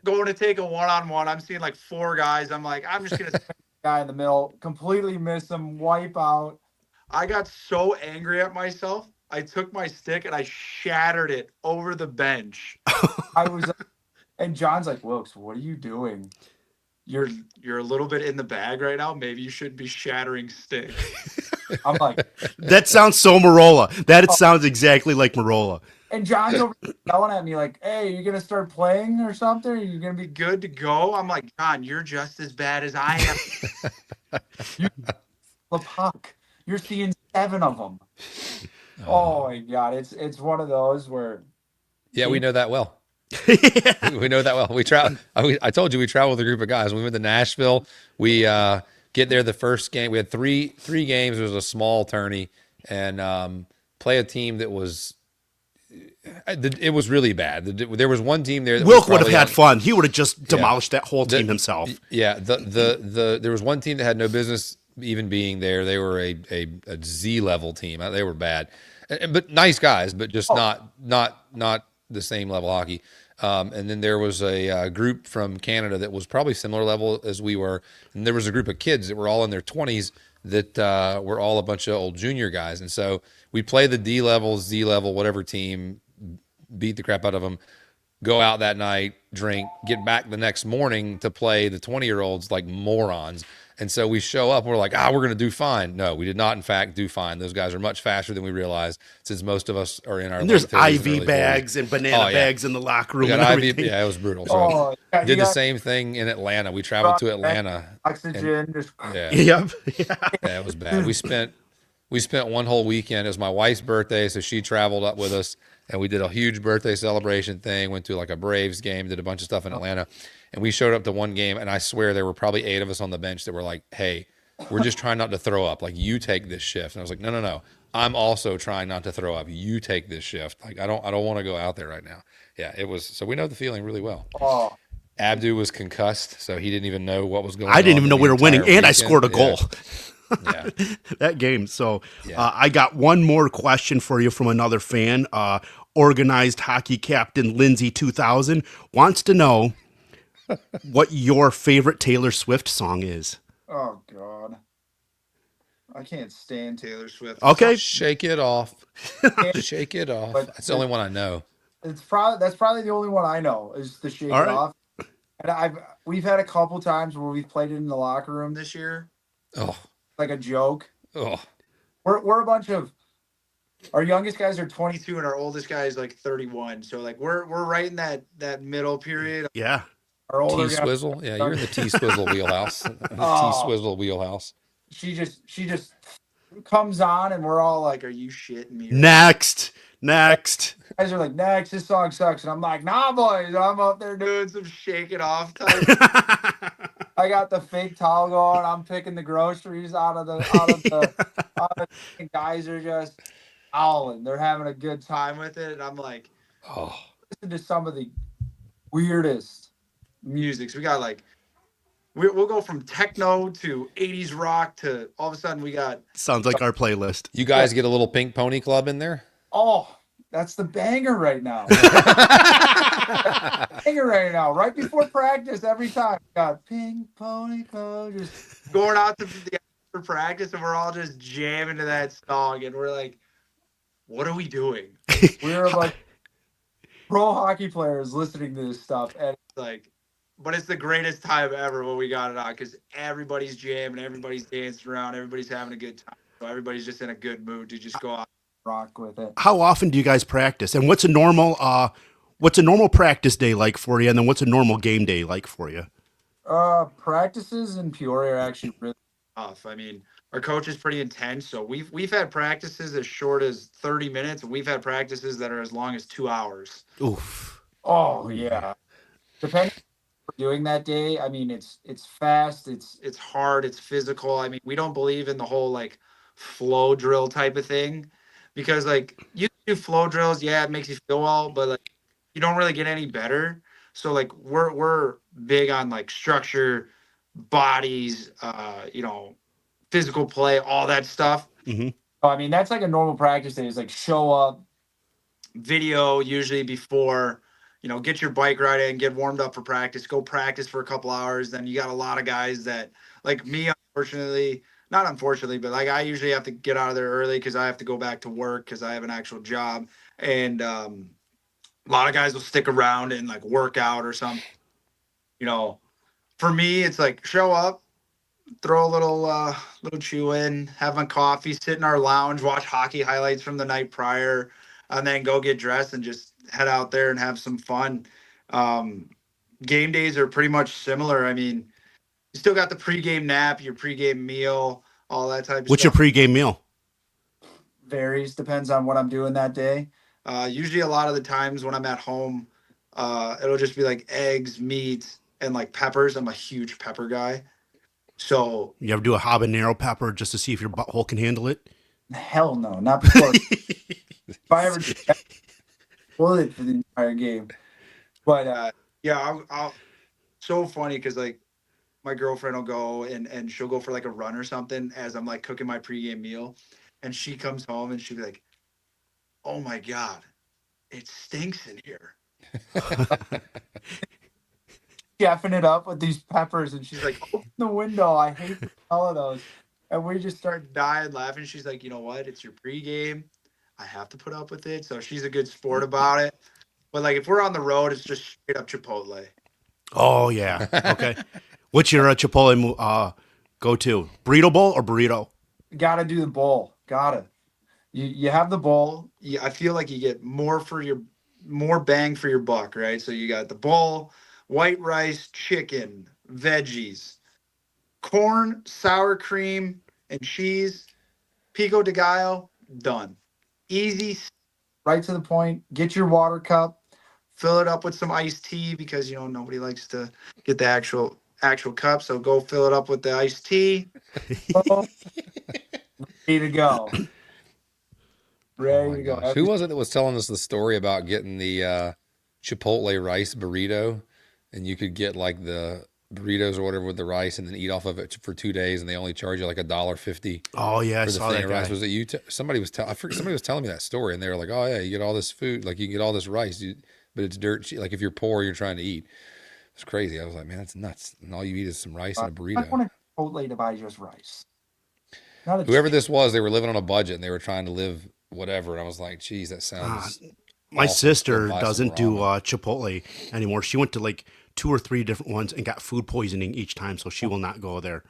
going to take a one-on-one. I'm seeing like 4 guys. I'm like, I'm just going to guy in the middle, completely miss him, wipe out. I got so angry at myself. I took my stick and I shattered it over the bench. And John's like, Wilkes, what are you doing? You're a little bit in the bag right now. Maybe you should be shattering sticks. I'm like, That sounds so Merola. That sounds exactly like Merola. and John's over yelling at me like, hey, you gonna start playing or something? Are you gonna be good to go? I'm like, John, you're just as bad as I am. The puck. You're seeing 7 of them. Oh my God. It's one of those where Yeah, we know that well. We know that well. We travel. I told you we travel with a group of guys. We went to Nashville. We get there the first game. We had three games. It was a small tourney, and play a team that was. It was really bad. There was one team there. That Wilk would have probably had fun. He would have just demolished that whole team The- himself. Yeah, there was one team that had no business even being there. They were a Z level team. They were bad, but nice guys, but just not the same level hockey. And then there was a group from Canada that was probably similar level as we were, and there was a group of kids that were all in their 20s that were all a bunch of old junior guys, and so we play the D level, Z level, whatever team, beat the crap out of them, go out that night, drink, get back the next morning to play the 20-year-olds like morons. And so we show up, we're like, we're going to do fine. No, we did not, in fact, do fine. Those guys are much faster than we realized, since most of us are in our And there's late 30s and IV early bags 40s. and banana Oh, yeah. bags in the locker We room and got IV. everything. Yeah, it was brutal. So yeah, did the same thing in Atlanta. We traveled to Atlanta. Oxygen, just Yeah, Yep. yeah, it was bad. We spent one whole weekend. It was my wife's birthday, so she traveled up with us, and we did a huge birthday celebration thing. Went to like a Braves game, did a bunch of stuff in Atlanta, and we showed up to one game, and I swear there were probably 8 of us on the bench that were like, "Hey, we're just trying not to throw up. Like, you take this shift." And I was like, "No, no, no. I'm also trying not to throw up. You take this shift. Like, I don't want to go out there right now." Yeah, it was. So we know the feeling really well. oh, Abdu was concussed, so he didn't even know what was going on. I didn't even know the we were winning, entire and I weekend. scored a goal. Yeah. That game. So Yeah. I got one more question for you from another fan. Organized hockey captain Lindsay 2000 wants to know what your favorite Taylor Swift song is. oh God, I can't stand Taylor Swift. Okay. Shake it off. Shake it off. But That's the only one I know. that's probably the only one I know is the Shake All It right. Off. And we've had a couple times where we've played it in the locker room this year, Oh, like a joke. oh. We're a bunch of our youngest guys are 22 and our oldest guy is like 31. So like we're right in that middle period. Yeah. Our older T guy, Swizzle. Yeah, you're in the T Swizzle wheelhouse. T Oh. Swizzle wheelhouse. she just comes on and we're all like, "Are you shitting me?" Next. Guys are like, "Next, this song sucks," and I'm like, "Nah, boys, I'm up there doing some Shake It Off type." I got the fake towel going. I'm picking the groceries out of the guys are just howling. They're having a good time with it, and I'm like, Oh, listen to some of the weirdest music. So we got like we'll go from techno to 80s rock to all of a sudden we got Sounds like our playlist. you guys get a little Pink Pony Club in there? oh, that's the banger right now. Banger right now. Right before practice, every time we got Pink Pony Club, just going out to the for practice, and we're all just jamming to that song, and we're like, "What are we doing?" We're like pro hockey players listening to this stuff, and it's like, but it's the greatest time ever when we got it on because everybody's jamming, everybody's dancing around, everybody's having a good time, so everybody's just in a good mood to just go out and rock with it. How often do you guys practice? And what's a normal practice day like for you? And then what's a normal game day like for you? Practices in Peoria are actually really tough. I mean, our coach is pretty intense, so we've had practices as short as 30 minutes, and we've had practices that are as long as 2 hours. Oof. Oh yeah. Depending on what we're doing that day, I mean it's fast, it's hard, it's physical. I mean, we don't believe in the whole like flow drill type of thing because like you do flow drills, yeah, it makes you feel well, but like you don't really get any better. So like we're big on like structure, bodies, physical play, all that stuff. Mm-hmm. I mean, that's like a normal practice day is like show up, video usually before, get your bike ride in, get warmed up for practice, go practice for a couple hours. Then you got a lot of guys that like me, unfortunately, not unfortunately, but like I usually have to get out of there early because I have to go back to work because I have an actual job. And a lot of guys will stick around and like work out or something. For me, it's like show up, throw a little chew in, have my coffee, sit in our lounge, watch hockey highlights from the night prior, and then go get dressed and just head out there and have some fun. Game days are pretty much similar. I mean, you still got the pregame nap, your pregame meal, all that type of What's your stuff. pregame meal? Varies, depends on what I'm doing that day. Usually a lot of the times when I'm at home, it'll just be like eggs, meat, and like peppers. I'm a huge pepper guy. So You ever do a habanero pepper just to see if your butthole can handle it? hell no, not before. If I ever do that, bullet for the entire game. But yeah, I'll so funny because like my girlfriend will go and she'll go for like a run or something as I'm like cooking my pregame meal, and she comes home and she'll be like, "Oh my god, it stinks in here." Gaffing it up with these peppers, and she's like, "Open the window. I hate the smell of those." And we just start dying laughing. She's like, "You know what? It's your pregame. I have to put up with it." So she's a good sport about it. But like if we're on the road, it's just straight up Chipotle. Oh yeah. Okay. What's your Chipotle Go to burrito bowl or burrito. Gotta do the bowl. Gotta. You have the bowl. I feel like you get more bang for your buck, right? So you got the bowl, white rice, chicken, veggies, corn, sour cream, and cheese, pico de gallo, done. Easy, right to the point. Get your water cup, fill it up with some iced tea because nobody likes to get the actual cup. So go fill it up with the iced tea. Boom, ready to go. Oh Ready my to go. gosh. Who was it that was telling us the story about getting the Chipotle rice burrito and you could get like the burritos or whatever with the rice and then eat off of it for 2 days and they only charge you like $1.50 Oh yeah, I for the saw thing that of rice? guy. Was it you? Somebody was somebody was telling me that story and they were like, "Oh yeah, you get all this food, like you can get all this rice, but it's dirt cheap. Like if you're poor, you're trying to eat." It's crazy. I was like, "Man, that's nuts." And all you eat is some rice and a I burrito. want to Chipotle to buy just rice. Not a Whoever this was, they were living on a budget and they were trying to live whatever. And I was like, "Geez, that Uh, sounds my awful. Let's go sister buy some doesn't do ramen." Chipotle anymore. She went to like 2 or 3 different ones and got food poisoning each time, so she will not go there.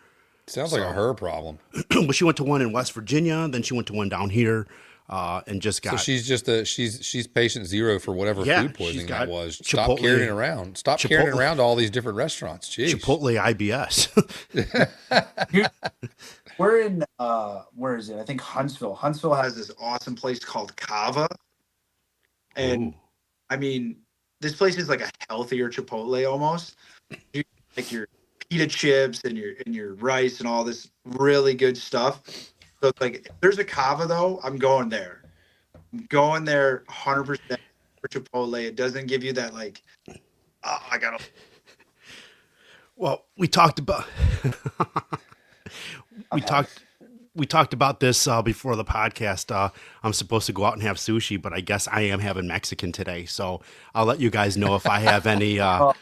Sounds like a So, her problem. but she went to one in West Virginia, then she went to one down here, and just So got she's just she's patient zero for whatever yeah, food she's poisoning that got was. Stop carrying it Chipotle, around. Stop carrying it Chipotle, around to all these different restaurants. Jeez. Chipotle IBS. Dude, we're in where is it? I think Huntsville. Huntsville has this awesome place called Kava. Ooh. And I mean, this place is like a healthier Chipotle almost. You like your pita chips and your rice and all this really good stuff. So it's like if there's a Kava though, I'm going there. I'm going there 100% for Chipotle. It doesn't give you that like, oh, I gotta. Well, we talked about we I've had talked we talked about this before the podcast. I'm supposed to go out and have sushi, but I guess I am having Mexican today. So I'll let you guys know if I have any. Oh,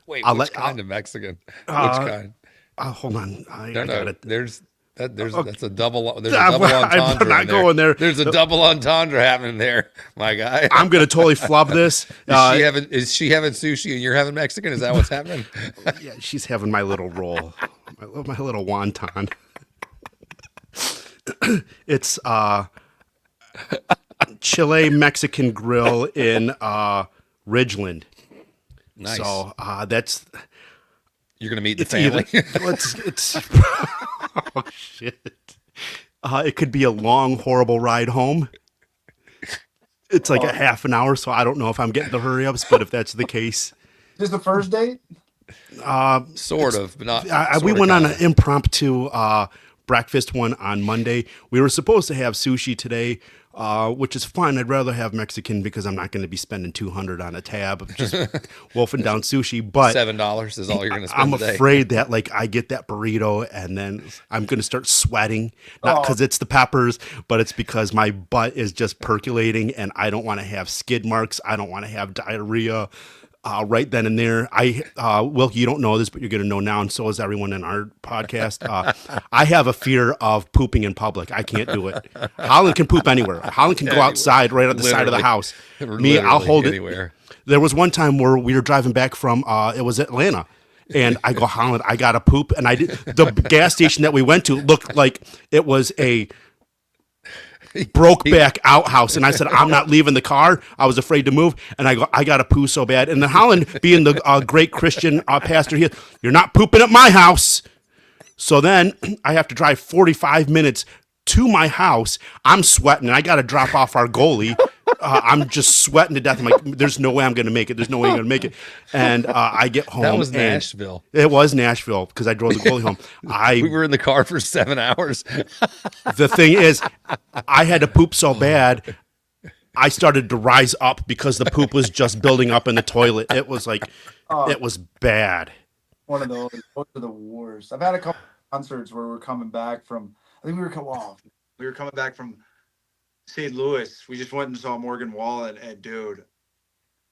Wait, I'll which let. kind of Mexican? Which Uh, kind? Hold on, No, I got no. it. There's Okay. that's a double. There's a I'm double entendre not in there. going there. There's a double entendre happening there, my guy. I'm gonna totally flub this. Is she having sushi and you're having Mexican? Is that what's happening? Yeah, she's having my little roll, my little wonton. It's Chile Mexican Grill in Ridgeland. Nice. So that's You're gonna meet the it's either family. it's oh shit. It could be a long, horrible ride home. It's like a half an hour, so I don't know if I'm getting the hurry ups, but if that's the case, this is the first date? Sort of, but not. we Sorta, went on kinda. an impromptu breakfast one on Monday. We were supposed to have sushi today, which is fine. I'd rather have Mexican because I'm not going to be spending 200 on a tab of just wolfing down sushi. But $7 is all you're gonna spend I'm today. afraid that like I get that burrito and then I'm going to start sweating, not because it's the peppers, but it's because my butt is just percolating and I don't want to have skid marks. I don't want to have diarrhea. Right then and there, Wilkie, you don't know this, but you're going to know now, and so is everyone in our podcast. I have a fear of pooping in public. I can't do it. Holland can poop anywhere. Holland can go Anywhere. outside right at the side of the Literally. house. Me, I'll Literally hold anywhere. it. There was one time where we were driving back from, it was Atlanta, and I go, Holland, I got to poop, and I did. The gas station that we went to looked like it was a broke back outhouse, and I said, I'm not leaving the car. I was afraid to move, and I go, I got to poo so bad. And then Holland, being the great Christian pastor he is, you're not pooping at my house. So then I have to drive 45 minutes to my house. I'm sweating, and I got to drop off our goalie. I'm just sweating to death. I'm like, there's no way I'm going to make it. There's no way I'm going to make it. And I get home. That was and Nashville. It was Nashville because I drove the goalie home. We were in the car for 7 hours. The thing is, I had to poop so bad, I started to rise up because the poop was just building up in the toilet. It was like, it was bad. One of those. Those are the worst. I've had a couple concerts where we're coming back from. I think we were coming back from St. Louis. We just went and saw Morgan Wallen, and dude,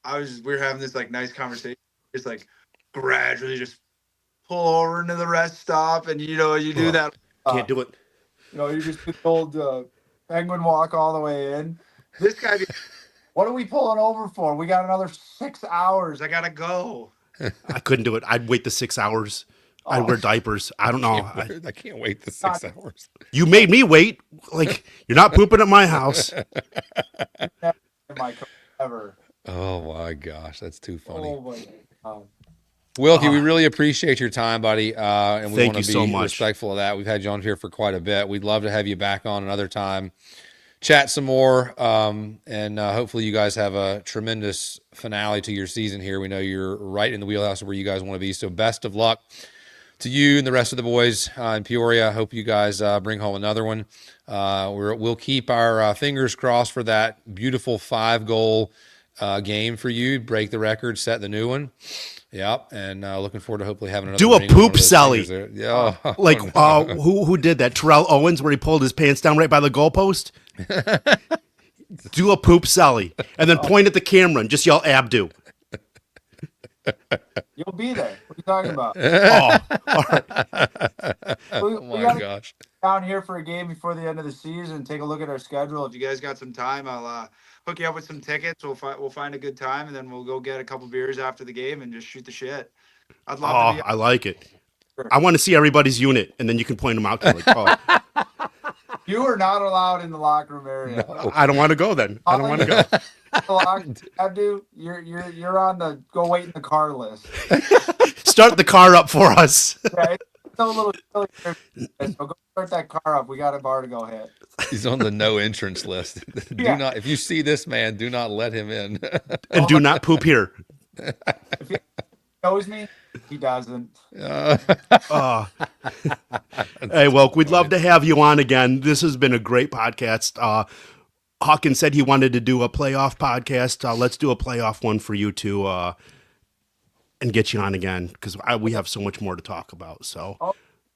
we were having this like nice conversation. Just like gradually just pull over into the rest stop, and you do Ugh, that. Can't do it. You just do the old penguin walk all the way in. This guy, what are we pulling over for? We got another 6 hours. I gotta go. I couldn't do it. I'd wait the 6 hours. I wear diapers. I don't know. I can't wait the 6 hours. You made me wait. Like, you're not pooping at my house. Never in my career, ever. Oh my gosh, that's too funny. Oh my God. Wilkie, we really appreciate your time, buddy, and we Thank want you to so be much. respectful of that. We've had you on here for quite a bit. We'd love to have you back on another time, chat some more, and hopefully you guys have a tremendous finale to your season here. We know you're right in the wheelhouse of where you guys want to be, so best of luck to you and the rest of the boys in Peoria. I hope you guys bring home another one. We'll keep our fingers crossed for that beautiful 5-goal game for you. Break the record, set the new one. Yep, and looking forward to hopefully having another. Do a ring on one poop of those celly. fingers there. Yeah, Like, who did that? Terrell Owens, where he pulled his pants down right by the goalpost? Do a poop celly. And then point at the camera and just yell Abdu. You'll be there. What are you talking about? Oh, all right. oh We my gotta gosh. down here for a game before the end of the season. Take a look at our schedule. If you guys got some time, I'll hook you up with some tickets. We'll find a good time, and then we'll go get a couple beers after the game and just shoot the shit. I'd love to be. I like it. I want to see everybody's unit, and then you can point them out to me. Like, You are not allowed in the locker room area. I don't want to go then. I don't want to go. Abdu, you're on the go wait in the car list. Start the car up for us. Yeah, it's still a little chilly here, so go start that car up. We got a bar to go hit. He's on the no entrance list. Yeah. Not, if you see this man, do not let him in. And do not poop here. If he knows me, he doesn't. Hey, well, we'd love to have you on again. This has been a great podcast. Hawkins said he wanted to do a playoff podcast. Let's do a playoff one for you two and get you on again because we have so much more to talk about. So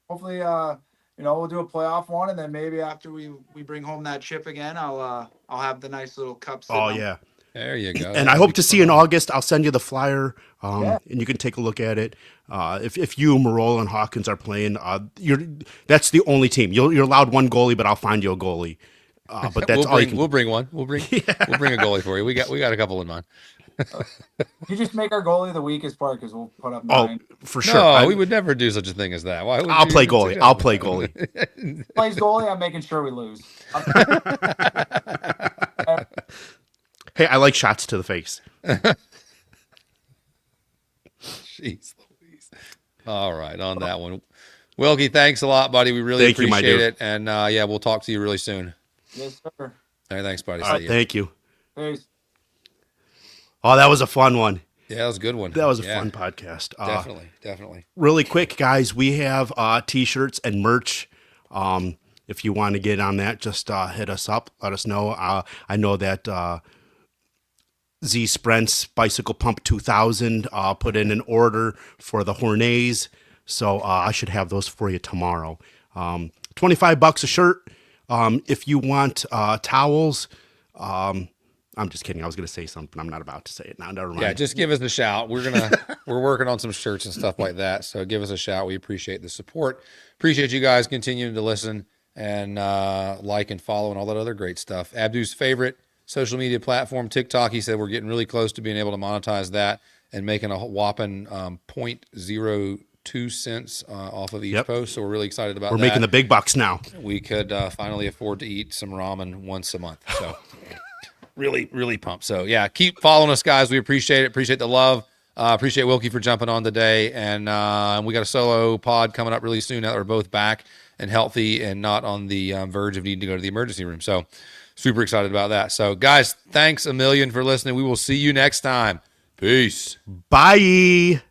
Hopefully, we'll do a playoff one, and then maybe after we bring home that chip again, I'll have the nice little cup. Oh yeah. There you go. And I hope to see you in August. I'll send you the flyer, and you can take a look at it. If you, Merola, and Hawkins are playing, that's the only team. You're allowed one goalie, but I'll find you a goalie. But that's all you can. We'll bring one. We'll bring a goalie for you. We got a couple in mind. You just make our goalie the weakest part because we'll put up 9. For sure. No, we would never do such a thing as that. Why would I'll you play even goalie. say I'll that? play goalie. Plays goalie, I'm making sure we lose. Hey, I like shots to the face. Jeez Louise. All right, on that one. Wilkie, thanks a lot, buddy. We really Thank you, my appreciate dude. it. And we'll talk to you really soon. Yes, sir. All right, thanks, buddy. All right, See ya. thank you. Peace. Oh, that was a fun one. Yeah, that was a good one. That was a Yeah, fun podcast. Definitely. Really quick, guys, we have T-shirts and merch. If you want to get on that, just hit us up. Let us know. I know that Z Sprent's Bicycle Pump 2000 put in an order for the Hornets, so I should have those for you tomorrow. $25 a shirt. If you want towels, I'm just kidding. I was going to say something. I'm not about to say it now. Never mind. Yeah, just give us a shout. We're working on some shirts and stuff like that. So give us a shout. We appreciate the support. Appreciate you guys continuing to listen and like and follow and all that other great stuff. Abdu's favorite social media platform, TikTok. He said we're getting really close to being able to monetize that and making a whopping 0.02 cents off of each post. So we're really excited about that. We're making the big bucks now. We could finally afford to eat some ramen once a month. So really, really pumped. So yeah, keep following us, guys. We appreciate it. Appreciate the love. Appreciate Wilkie for jumping on today. And we got a solo pod coming up really soon now that we're both back and healthy and not on the verge of needing to go to the emergency room. So super excited about that. So guys, thanks a million for listening. We will see you next time. Peace. Bye.